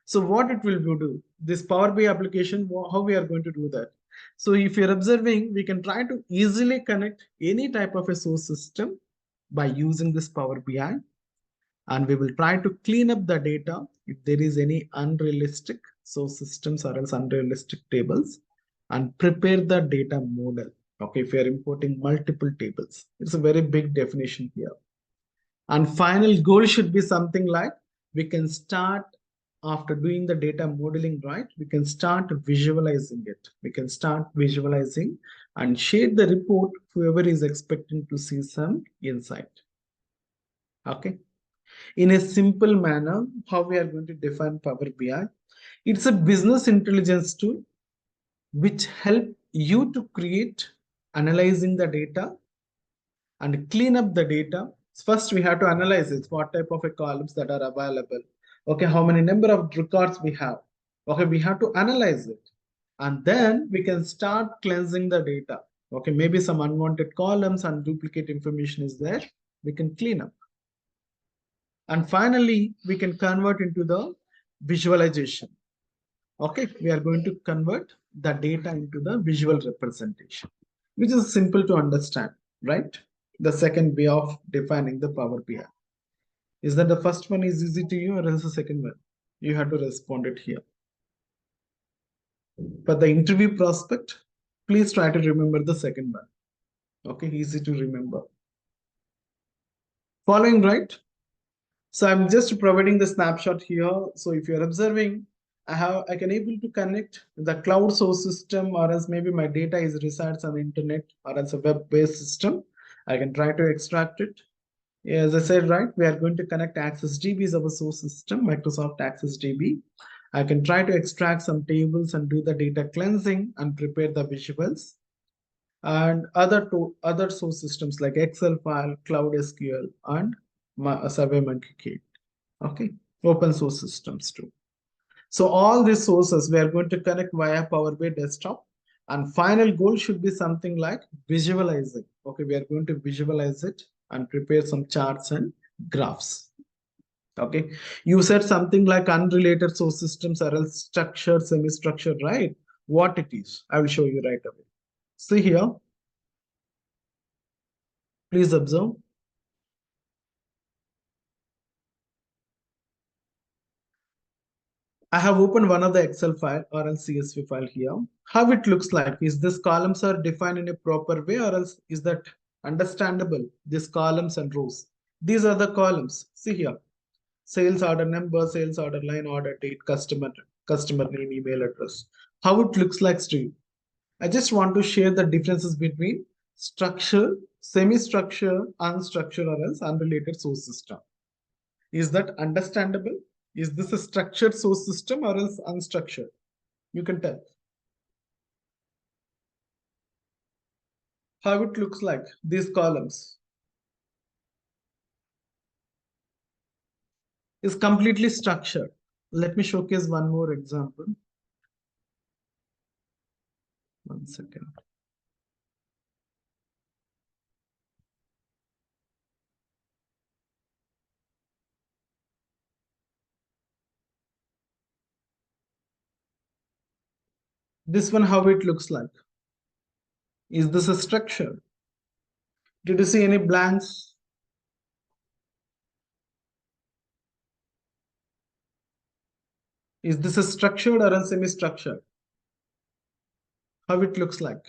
So what it will do, this Power BI application, how we are going to do that? So if you're observing, we can try to easily connect any type of a source system by using this Power BI, and we will try to clean up the data if there is any unrealistic source systems or else unrealistic tables, and prepare the data model. Okay, if you are importing multiple tables, it's a very big definition here. And final goal should be something like, we can start after doing the data modeling, right? We can start visualizing it. We can start visualizing and share the report, whoever is expecting to see some insight. Okay. In a simple manner, how we are going to define Power BI? It's a business intelligence tool which help you to create, analyzing the data and clean up the data. First, we have to analyze it. What type of a columns that are available? Okay, how many number of records we have? Okay, we have to analyze it. And then we can start cleansing the data. Okay, maybe some unwanted columns and duplicate information is there. We can clean up. And finally, we can convert into the visualization. Okay, we are going to convert the data into the visual representation, which is simple to understand, right? The second way of defining the Power BI. Is that the first one is easy to you, or is the second one? You have to respond it here. For the interview prospect, please try to remember the second one. Okay, easy to remember. Following, right? So I'm just providing the snapshot here. So if you're observing, I can able to connect the cloud source system, or else maybe my data is resides on the internet, or else a web-based system. I can try to extract it. As I said, right, we are going to connect Access DB as our source system, Microsoft Access DB. I can try to extract some tables and do the data cleansing and prepare the visuals. And other source systems like Excel file, Cloud SQL, and SurveyMonkey. Okay, open source systems too. So all these sources we are going to connect via Power BI desktop, and final goal should be something like visualizing. Okay, we are going to visualize it and prepare some charts and graphs. Okay, you said something like unrelated source systems are structured, semi-structured, right? What it is, I will show you right away. See here, please observe. I have opened one of the Excel file or else CSV file here. How it looks like is this columns are defined in a proper way, or else is that understandable? These columns and rows. These are the columns. See here. Sales order number, sales order line, order date, customer name, email address. How it looks like to you. I just want to share the differences between structure, semi-structure, unstructured, or else unrelated source system. Is that understandable? Is this a structured source system or else unstructured? You can tell. How it looks like, these columns. Is completely structured. Let me showcase one more example. 1 second. This one, how it looks like. Is this a structure? Did you see any blanks? Is this a structured or a semi-structured? How it looks like?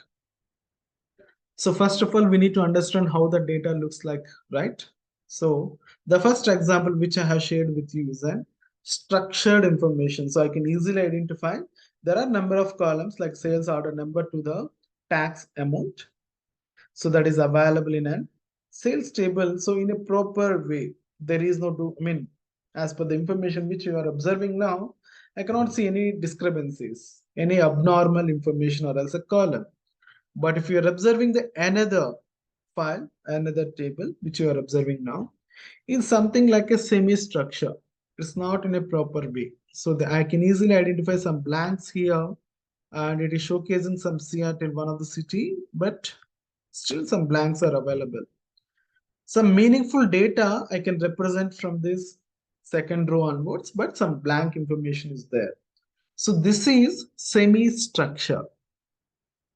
So first of all, we need to understand how the data looks like, right? So the first example which I have shared with you is a structured information. So I can easily identify there are number of columns like sales order number to the tax amount. So that is available in a sales table. So in a proper way, there is no, as per the information which you are observing now, I cannot see any discrepancies, any abnormal information or else a column. But if you are observing the another file, another table, which you are observing now, is something like a semi-structure. It's not in a proper way. So I can easily identify some blanks here, and it is showcasing some Seattle, one of the city, but still some blanks are available. Some meaningful data I can represent from this second row onwards, but some blank information is there. So this is semi-structure.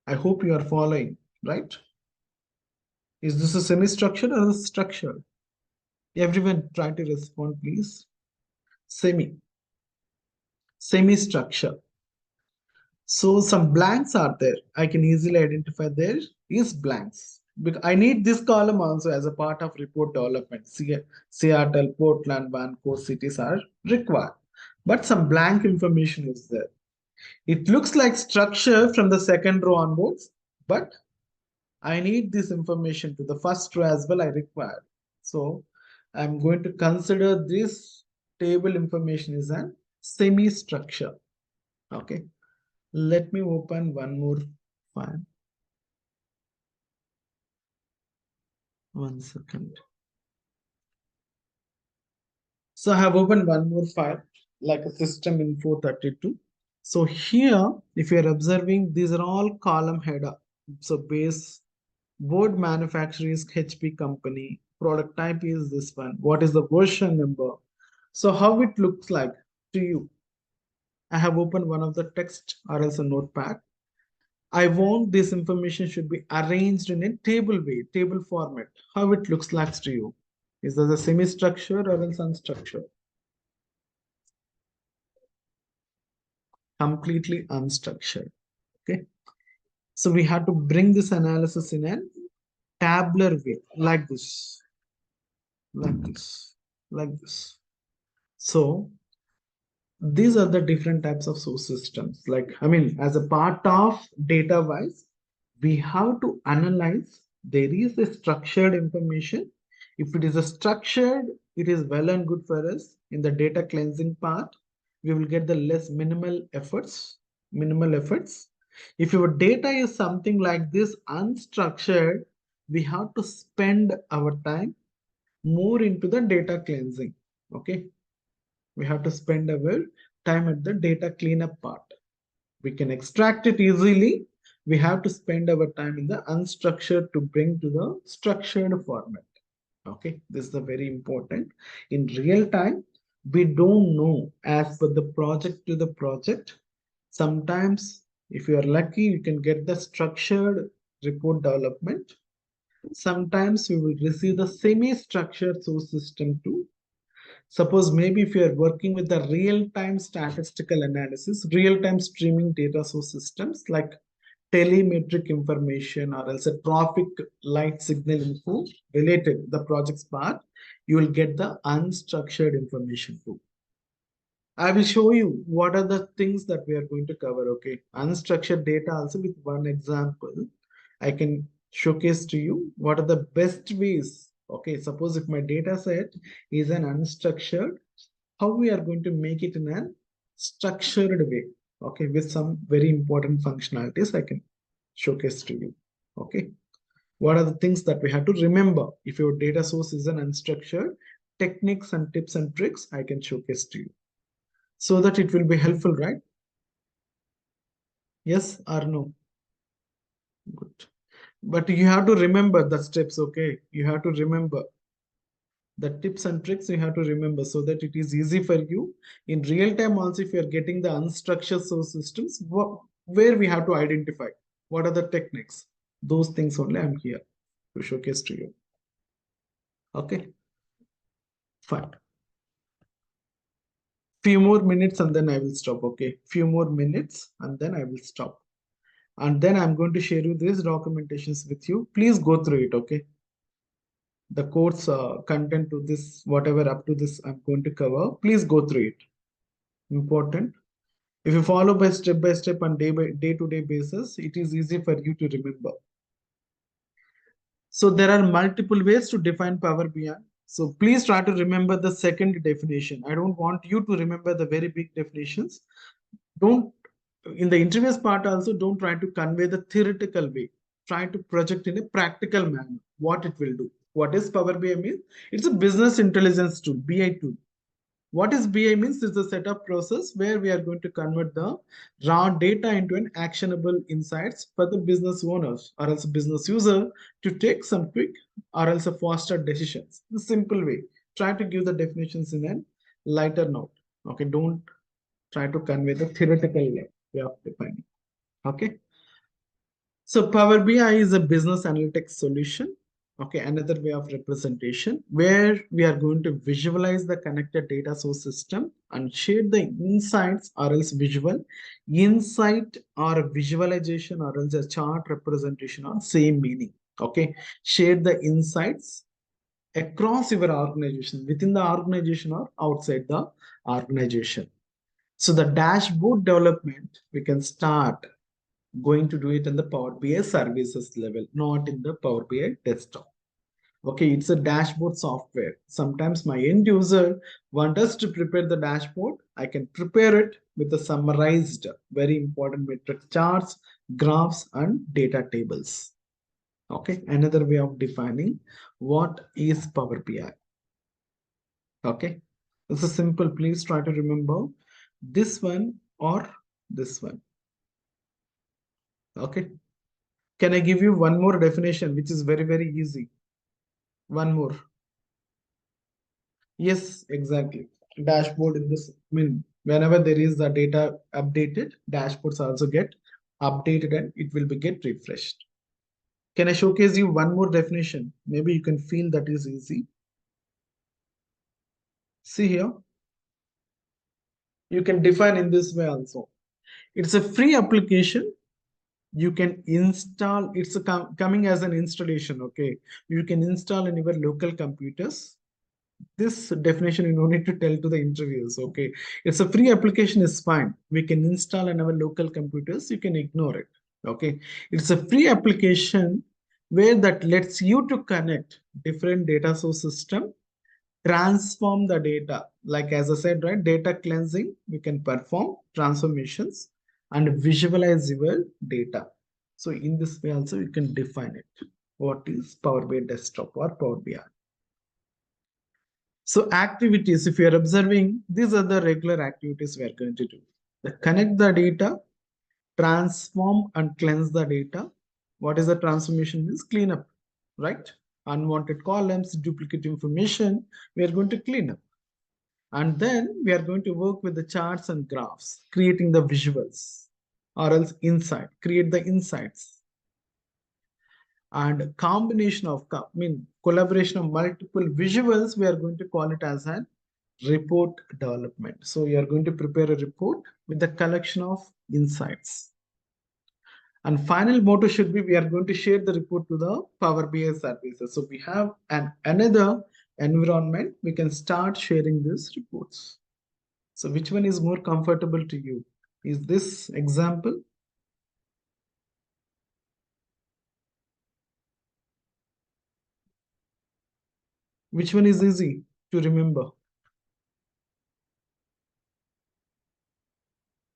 I hope you are following, right? Is this a semi-structure or a structure? Everyone try to respond, please. Semi, semi-structure. So some blanks are there. I can easily identify there is blanks. Because I need this column also as a part of report development. Seattle, Portland, Vancouver cities are required. But some blank information is there. It looks like structure from the second row onwards, but I need this information to the first row as well I require. So I'm going to consider this table information is an semi-structure. Okay. Let me open one more file. One second. So I have opened one more file like a system info 32. So here, if you're observing, these are all column header. So base board manufacturer is HP company. Product type is this one. What is the version number? So how it looks like to you? I have opened one of the text or else a notepad. I want this information should be arranged in a table way, table format. How it looks like to you? Is that a semi-structure or else unstructured? Completely unstructured. Okay. So we have to bring this analysis in a tabular way, like this, like this, like this. So these are the different types of source systems. Like, I mean, as a part of data wise, we have to analyze. There is a structured information. If it is a structured, it is well and good for us. In the data cleansing part, we will get the less minimal efforts, minimal efforts. If your data is something like this unstructured, we have to spend our time more into the data cleansing. Okay, we have to spend our time at the data cleanup part. We can extract it easily. We have to spend our time in the unstructured to bring to the structured format. Okay, this is a very important. In real time, we don't know as per the project to the project. Sometimes, if you are lucky, you can get the structured report development. Sometimes you will receive the semi-structured source system too. Suppose maybe if you are working with the real-time statistical analysis, real-time streaming data source systems like telemetric information or else a traffic light signal info related to the project's part, you will get the unstructured information too. I will show you what are the things that we are going to cover. Okay, unstructured data also with one example. I can showcase to you what are the best ways. Okay, suppose if my data set is an unstructured, how we are going to make it in a structured way. Okay, with some very important functionalities I can showcase to you. Okay, what are the things that we have to remember if your data source is an unstructured? Techniques and tips and tricks I can showcase to you so that it will be helpful, right? Yes or no? Good. But you have to remember the steps. Okay, you have to remember the tips and tricks. You have to remember so that it is easy for you in real time. Also, if you are getting the unstructured source systems, where we have to identify what are the techniques, those things only I'm here to showcase to you. Okay, fine. Few more minutes and then I will stop. Okay, few more minutes and then I will stop. And then I'm going to share you these documentations with you. Please go through it. Okay, the course content to this, whatever up to this I'm going to cover, please go through it. Important. If you follow by step on day to day basis, it is easy for you to remember. So there are multiple ways to define Power BI. So please try to remember the second definition. I don't want you to remember the very big definitions. Don't, in the interviews part also, don't try to convey the theoretical way. Try to project in a practical manner what it will do. What is Power BI means? It's a business intelligence tool, BI tool. What is BI means is the setup process where we are going to convert the raw data into an actionable insights for the business owners or else business user to take some quick or else a faster decisions. The simple way. Try to give the definitions in a lighter note. Okay, don't try to convey the theoretical way of defining. Okay. So Power BI is a business analytics solution. Okay, another way of representation where we are going to visualize the connected data source system and share the insights or else visual insight or visualization or else a chart representation or same meaning. Okay, share the insights across your organization, within the organization or outside the organization. So the dashboard development we can start going to do it in the Power BI services level, not in the Power BI desktop. Okay, it's a dashboard software. Sometimes my end user want us to prepare the dashboard. I can prepare it with the summarized, very important metric charts, graphs, and data tables. Okay, another way of defining what is Power BI. Okay, this is simple. Please try to remember this one or this one. Okay. Can I give you one more definition, which is very, very easy? One more. Yes, exactly. Dashboard in this, I mean, whenever there is the data updated, dashboards also get updated and it will be get refreshed. Can I showcase you one more definition? Maybe you can feel that is easy. See here, you can define in this way also. It's a free application. You can install, it's a coming as an installation. Okay. You can install in your local computers. This definition you don't need to tell to the interviewers. Okay, it's a free application is fine. We can install on our local computers. You can ignore it. Okay, it's a free application where that lets you to connect different data source system, transform the data. Like as I said, right, data cleansing. We can perform transformations and visualize your data. So in this way also you can define it. What is Power BI desktop or Power BI? So activities, if you are observing, these are the regular activities we are going to do. Connect the data, transform and cleanse the data. What is the transformation means? Clean up, right? Unwanted columns, duplicate information, we are going to clean up. And then we are going to work with the charts and graphs, creating the visuals or else insight, create the insights. And combination of, collaboration of multiple visuals, we are going to call it as an report development. So you are going to prepare a report with the collection of insights. And final motto should be, we are going to share the report to the Power BI services. So we have another environment, we can start sharing these reports. So which one is more comfortable to you? Is this example? Which one is easy to remember?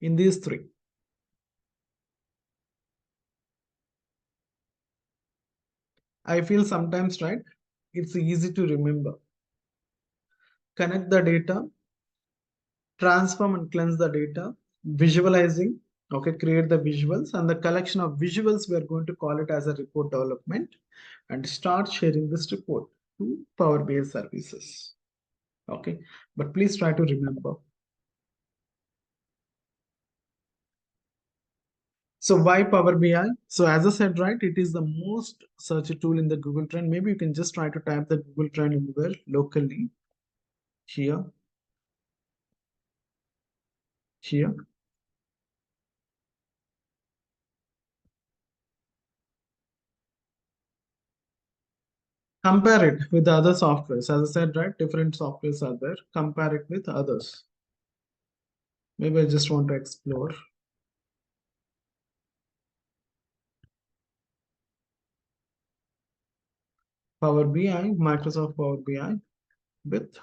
In these three. I feel sometimes, right, it's easy to remember. Connect the data, transform and cleanse the data, visualizing, okay, create the visuals, and the collection of visuals, we are going to call it as a report development and start sharing this report to Power BI services. Okay, but please try to remember. So why Power BI? So as I said, right, it is the most searched tool in the Google Trend. Maybe you can just try to type the Google Trend anywhere locally. Here, here. Compare it with the other softwares. As I said, right, different softwares are there. Compare it with others. Maybe I just want to explore. Power BI, Microsoft Power BI with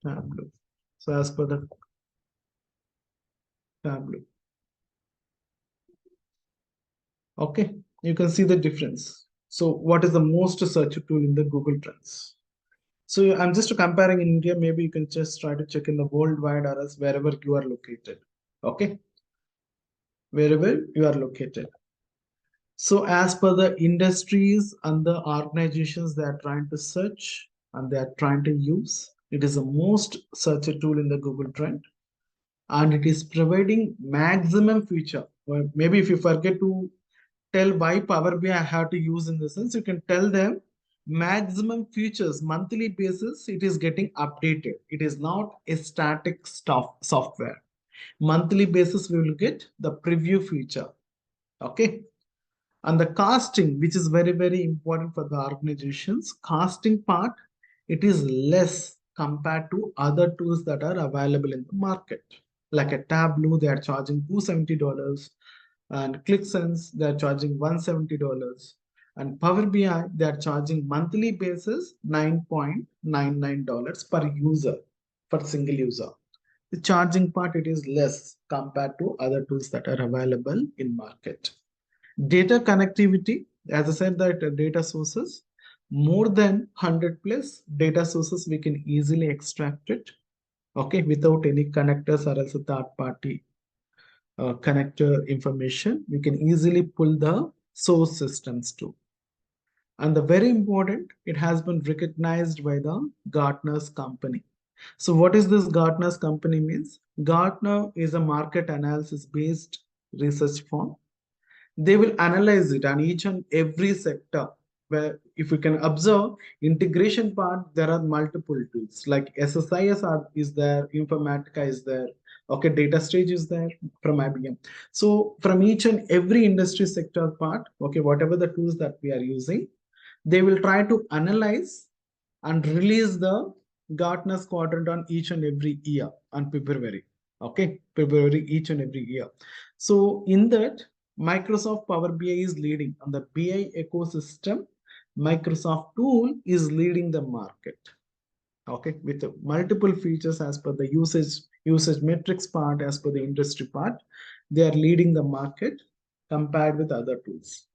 Tableau. So as per the Tableau. Okay, you can see the difference. So what is the most searched tool in the Google Trends? So I'm just comparing in India, maybe you can just try to check in the worldwide or else wherever you are located. Okay, wherever you are located. So as per the industries and the organizations they are trying to search and they are trying to use, it is the most searched tool in the Google Trend, and it is providing maximum feature. Well, maybe if you forget to tell why Power BI I have to use in the sense, you can tell them maximum features monthly basis. It is getting updated. It is not a static stuff software. Monthly basis we will get the preview feature. Okay. And the casting, which is very, very important for the organizations, casting part, it is less compared to other tools that are available in the market. Like a Tableau, they are charging $270, and ClickSense, they are charging $170. And Power BI, they are charging monthly basis $9.99 per user, for single user. The charging part, it is less compared to other tools that are available in market. Data connectivity, as I said, that data sources, more than 100 plus data sources, we can easily extract it, okay, without any connectors or else a third party connector information. We can easily pull the source systems too. And the very important, it has been recognized by the Gartner's company. So what is this Gartner's company means? Gartner is a market analysis based research firm. They will analyze it on each and every sector, where if you can observe integration part, there are multiple tools like SSIS is there, Informatica is there, okay, data stage is there from IBM. So from each and every industry sector part, okay, whatever the tools that we are using, they will try to analyze and release the Gartner's quadrant on each and every year on February. Okay, February each and every year. So in that, Microsoft Power BI is leading on the BI ecosystem. Microsoft tool is leading the market. Okay, with multiple features as per the usage metrics part, as per the industry part, they are leading the market compared with other tools.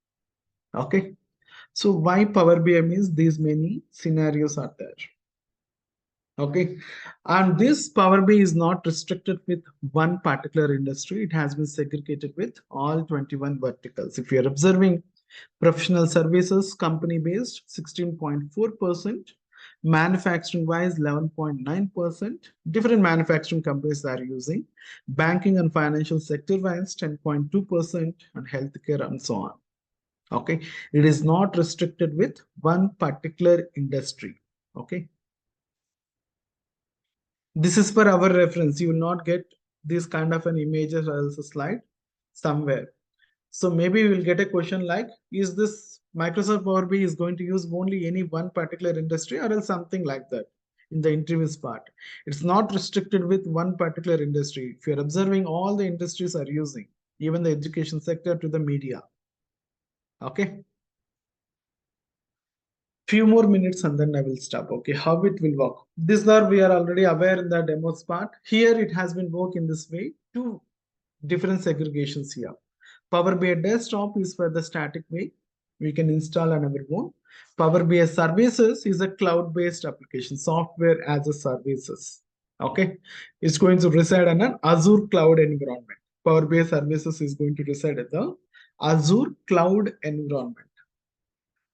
Okay, so why Power BI means these many scenarios are there. Okay, and this Power BI is not restricted with one particular industry. It has been segregated with all 21 verticals. If you're observing professional services, company based 16.4%, manufacturing wise 11.9%, different manufacturing companies are using, banking and financial sector wise 10.2%, and healthcare and so on. Okay, it is not restricted with one particular industry. Okay, this is for our reference. You will not get this kind of an image as a slide somewhere. So maybe we will get a question like, is this Microsoft Power BI is going to use only any one particular industry or else something like that in the interviews part. It's not restricted with one particular industry. If you're observing, all the industries are using, even the education sector to the media. Okay. Few more minutes and then I will stop. Okay, how it will work. This are we are already aware in the demos part. Here it has been work in this way. Two different segregations here. Power BI desktop is for the static way. We can install on our own. Power BI services is a cloud-based application, software as a services. Okay, it's going to reside on an Azure cloud environment. Power BI services is going to reside at the Azure cloud environment.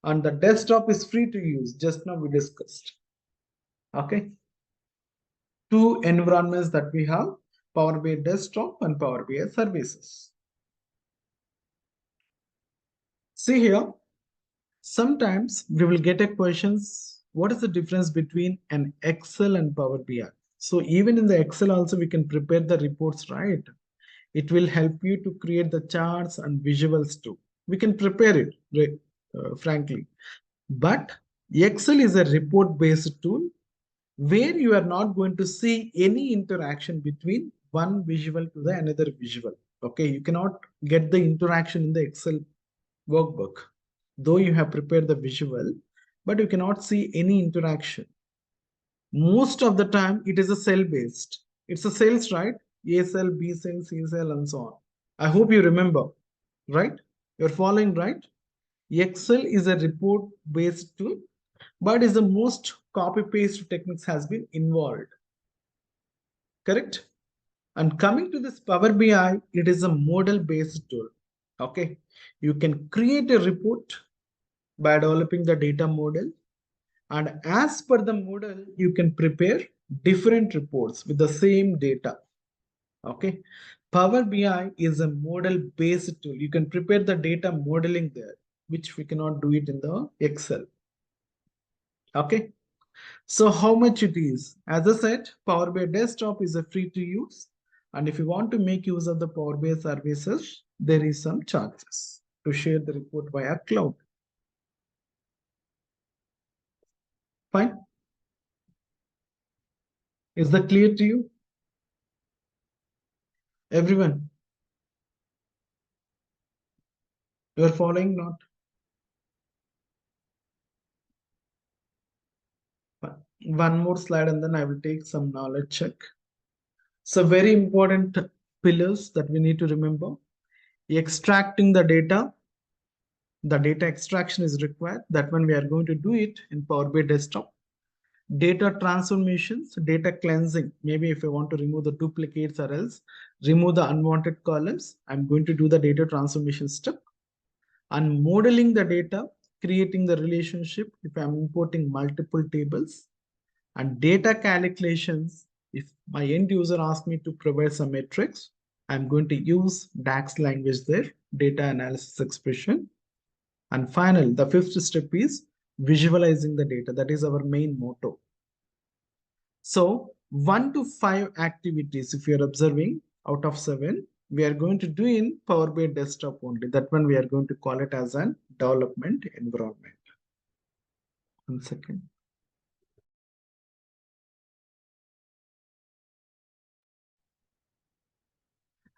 And the desktop is free to use. Just now we discussed. Okay. Two environments that we have, Power BI desktop and Power BI services. See here, sometimes we will get a questions, what is the difference between an Excel and Power BI? So even in the Excel also we can prepare the reports, right? It will help you to create the charts and visuals too. We can prepare it, right? Frankly. But Excel is a report-based tool where you are not going to see any interaction between one visual to the another visual. Okay, you cannot get the interaction in the Excel workbook. Though you have prepared the visual, but you cannot see any interaction. Most of the time, it is a cell-based. It's a cells, right? A cell, B cell, C cell, and so on. I hope you remember, right? You're following, right? Excel is a report-based tool, but is the most copy paste techniques has been involved. Correct? And coming to this Power BI, it is a model based tool. Okay. You can create a report by developing the data model. And as per the model, you can prepare different reports with the same data. Okay. Power BI is a model based tool. You can prepare the data modeling there, which we cannot do it in the Excel. Okay. So how much it is? As I said, Power BI Desktop is a free to use. And if you want to make use of the Power BI services, there is some charges to share the report via cloud. Fine. Is that clear to you? Everyone, you are following not? One more slide and then I will take some knowledge check. So very important pillars that we need to remember. Extracting the data extraction is required. That one we are going to do it in Power BI Desktop. Data transformations, data cleansing. Maybe if I want to remove the duplicates or else remove the unwanted columns, I'm going to do the data transformation step. And modeling the data, creating the relationship if I'm importing multiple tables. And data calculations, if my end user asks me to provide some metrics, I'm going to use DAX language there, data analysis expression. And final, the fifth step is visualizing the data. That is our main motto. So 1 to 5 activities, if you're observing out of 7, we are going to do in Power BI Desktop only. That one we are going to call it as an development environment. 1 second.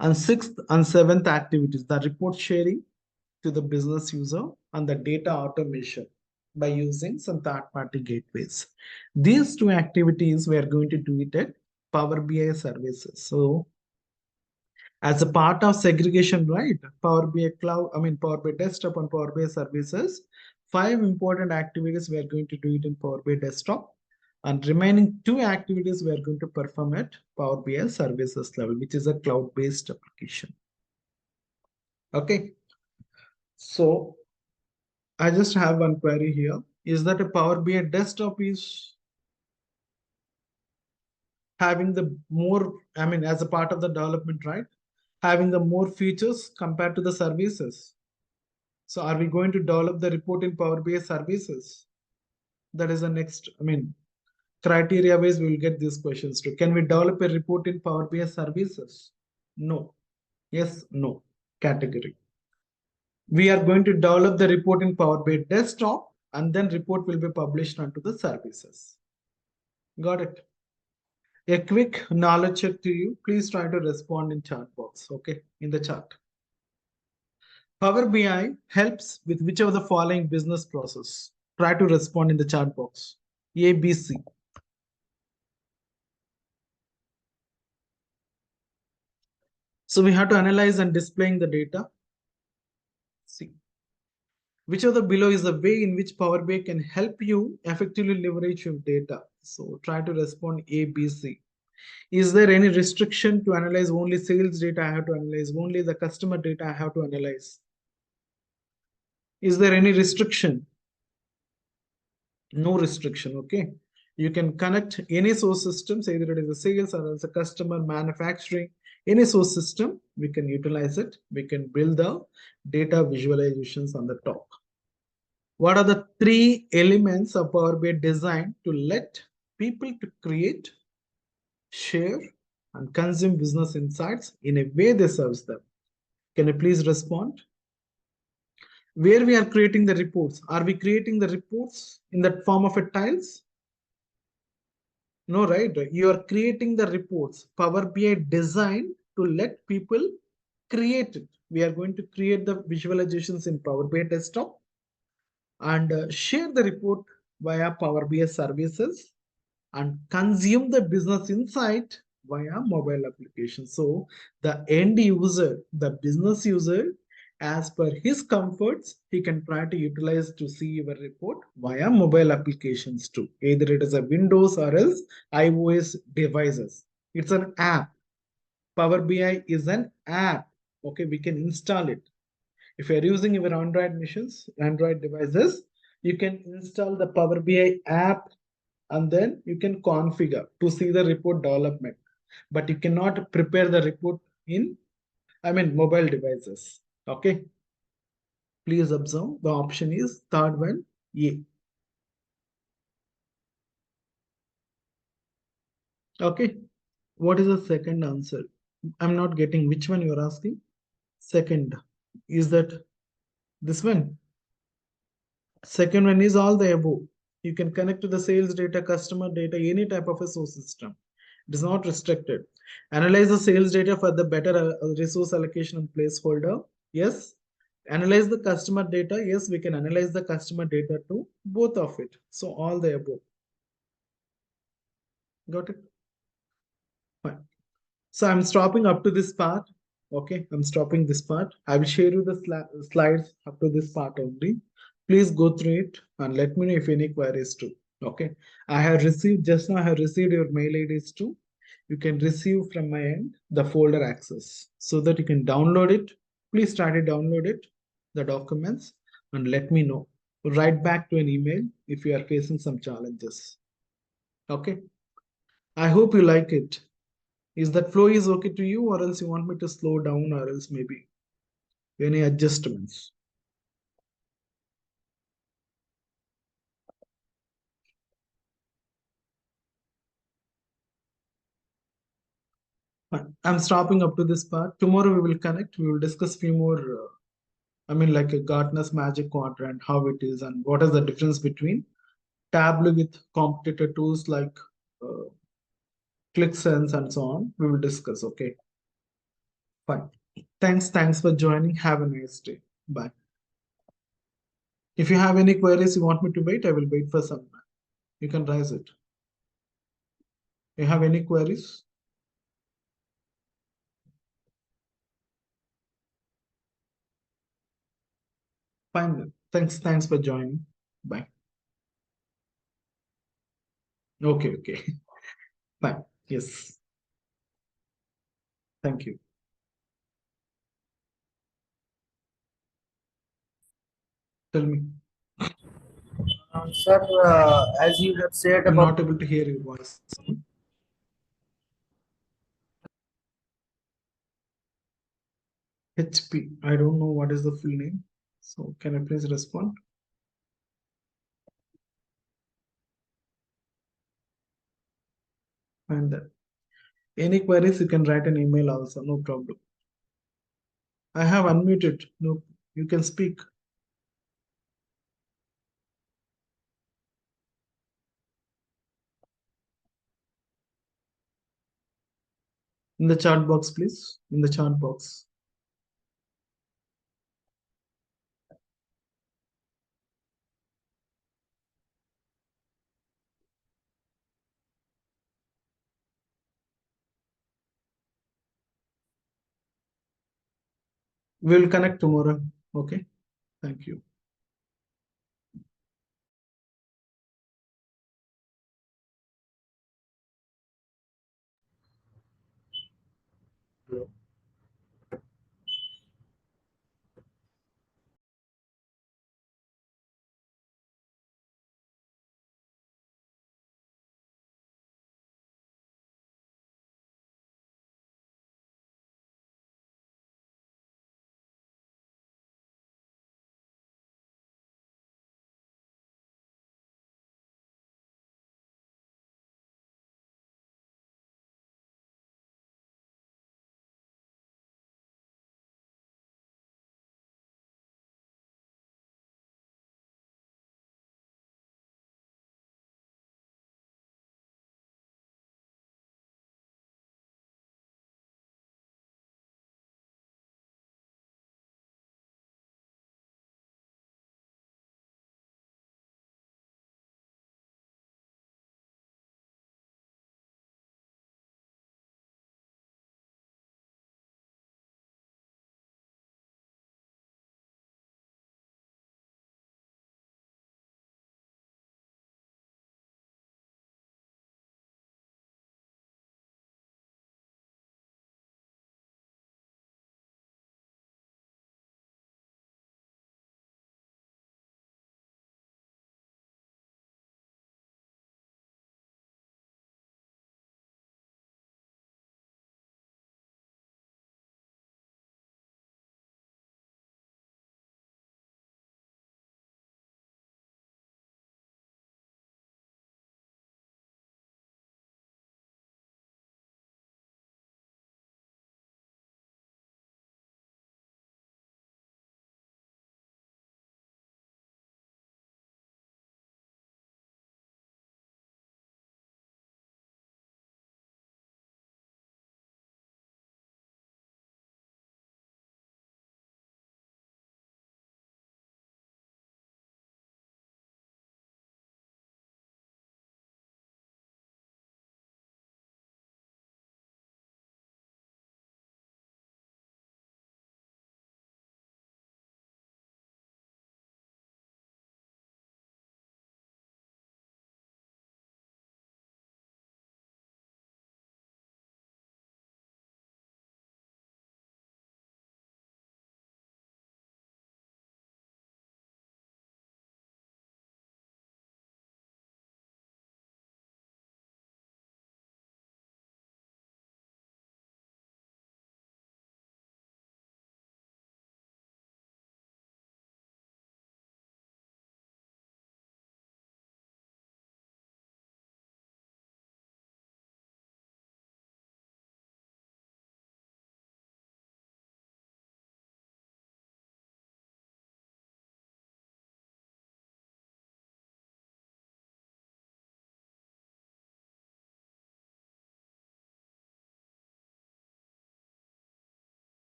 And 6th and 7th activities, the report sharing to the business user and the data automation by using some third-party gateways. These 2 activities we are going to do it at Power BI services. So as a part of segregation, right? Power BI Cloud, Power BI Desktop and Power BI services, 5 important activities we are going to do it in Power BI Desktop. And remaining 2 activities we are going to perform at Power BI services level, which is a cloud-based application. Okay. So I just have one query here. Is that a Power BI Desktop is having the more, as a part of the development, right? Having the more features compared to the services. So are we going to develop the report in Power BI services? That is the next, criteria wise we will get these questions too. Can we develop a report in Power BI services? No. Yes, no. Category. We are going to develop the report in Power BI Desktop and then report will be published onto the services. Got it? A quick knowledge check to you. Please try to respond in chat box, okay, in the chat. Power BI helps with which of the following business process? Try to respond in the chat box. A, B, C. So we have to analyze and displaying the data. C. Which of the below is the way in which Power BI can help you effectively leverage your data? So try to respond A, B, C. Is there any restriction to analyze only sales data I have to analyze, only the customer data I have to analyze? Is there any restriction? No restriction, okay? You can connect any source systems, either it is a sales or as a customer, manufacturing, any source system, we can utilize it. We can build the data visualizations on the top. What are the 3 elements of Power BI designed to let people to create, share, and consume business insights in a way that serves them? Can you please respond? Where we are creating the reports? Are we creating the reports in that form of a tiles? No, right? You are creating the reports. Power BI designed to let people create it. We are going to create the visualizations in Power BI Desktop and share the report via Power BI services and consume the business insight via mobile application. So the end user, the business user, As per his comforts, he can try to utilize to see your report via mobile applications too. Either it is a Windows or else iOS devices. It's an app. Power BI is an app. Okay, we can install it. If you're using your Android machines, Android devices, you can install the Power BI app and then you can configure to see the report development. But you cannot prepare the report in, mobile devices. Okay. Please observe the option is third one, A. Okay. What is the second answer? I'm not getting which one you're asking. Second. Is that this one? Second one is all the above. You can connect to the sales data, customer data, any type of a source system. It is not restricted. Analyze the sales data for the better resource allocation and placeholder. Yes. Analyze the customer data. Yes, we can analyze the customer data too. Both of it. So all the above. Got it? Fine. So I'm stopping up to this part. Okay, I'm stopping this part. I will share you the slides up to this part only. Please go through it and let me know if any queries too. Okay, I have received just now. I have received your mail IDs too. You can receive from my end the folder access so that you can download it. Please try to download it, the documents, and let me know. Write back to an email if you are facing some challenges. Okay, I hope you like it. Is that flow is okay to you, or else you want me to slow down, or else maybe any adjustments? Fine. I'm stopping up to this part. Tomorrow we will connect. We will discuss few more. Like a Gartner's Magic Quadrant, how it is, and what is the difference between Tableau with competitor tools like uh, ClickSense and so on. We will discuss. Okay. Fine. Thanks for joining. Have a nice day. Bye. If you have any queries you want me to wait, I will wait for some time. You can raise it. You have any queries? Fine then. Thanks for joining. Bye. Okay. Fine. Yes. Thank you. Tell me. Sir, as you have said I'm about not able to hear your voice. HP. I don't know what is the full name. So can I please respond? And any queries, you can write an email also. No problem. I have unmuted. No, you can speak in the chat box, please. In the chat box. We'll connect tomorrow. Okay. Thank you.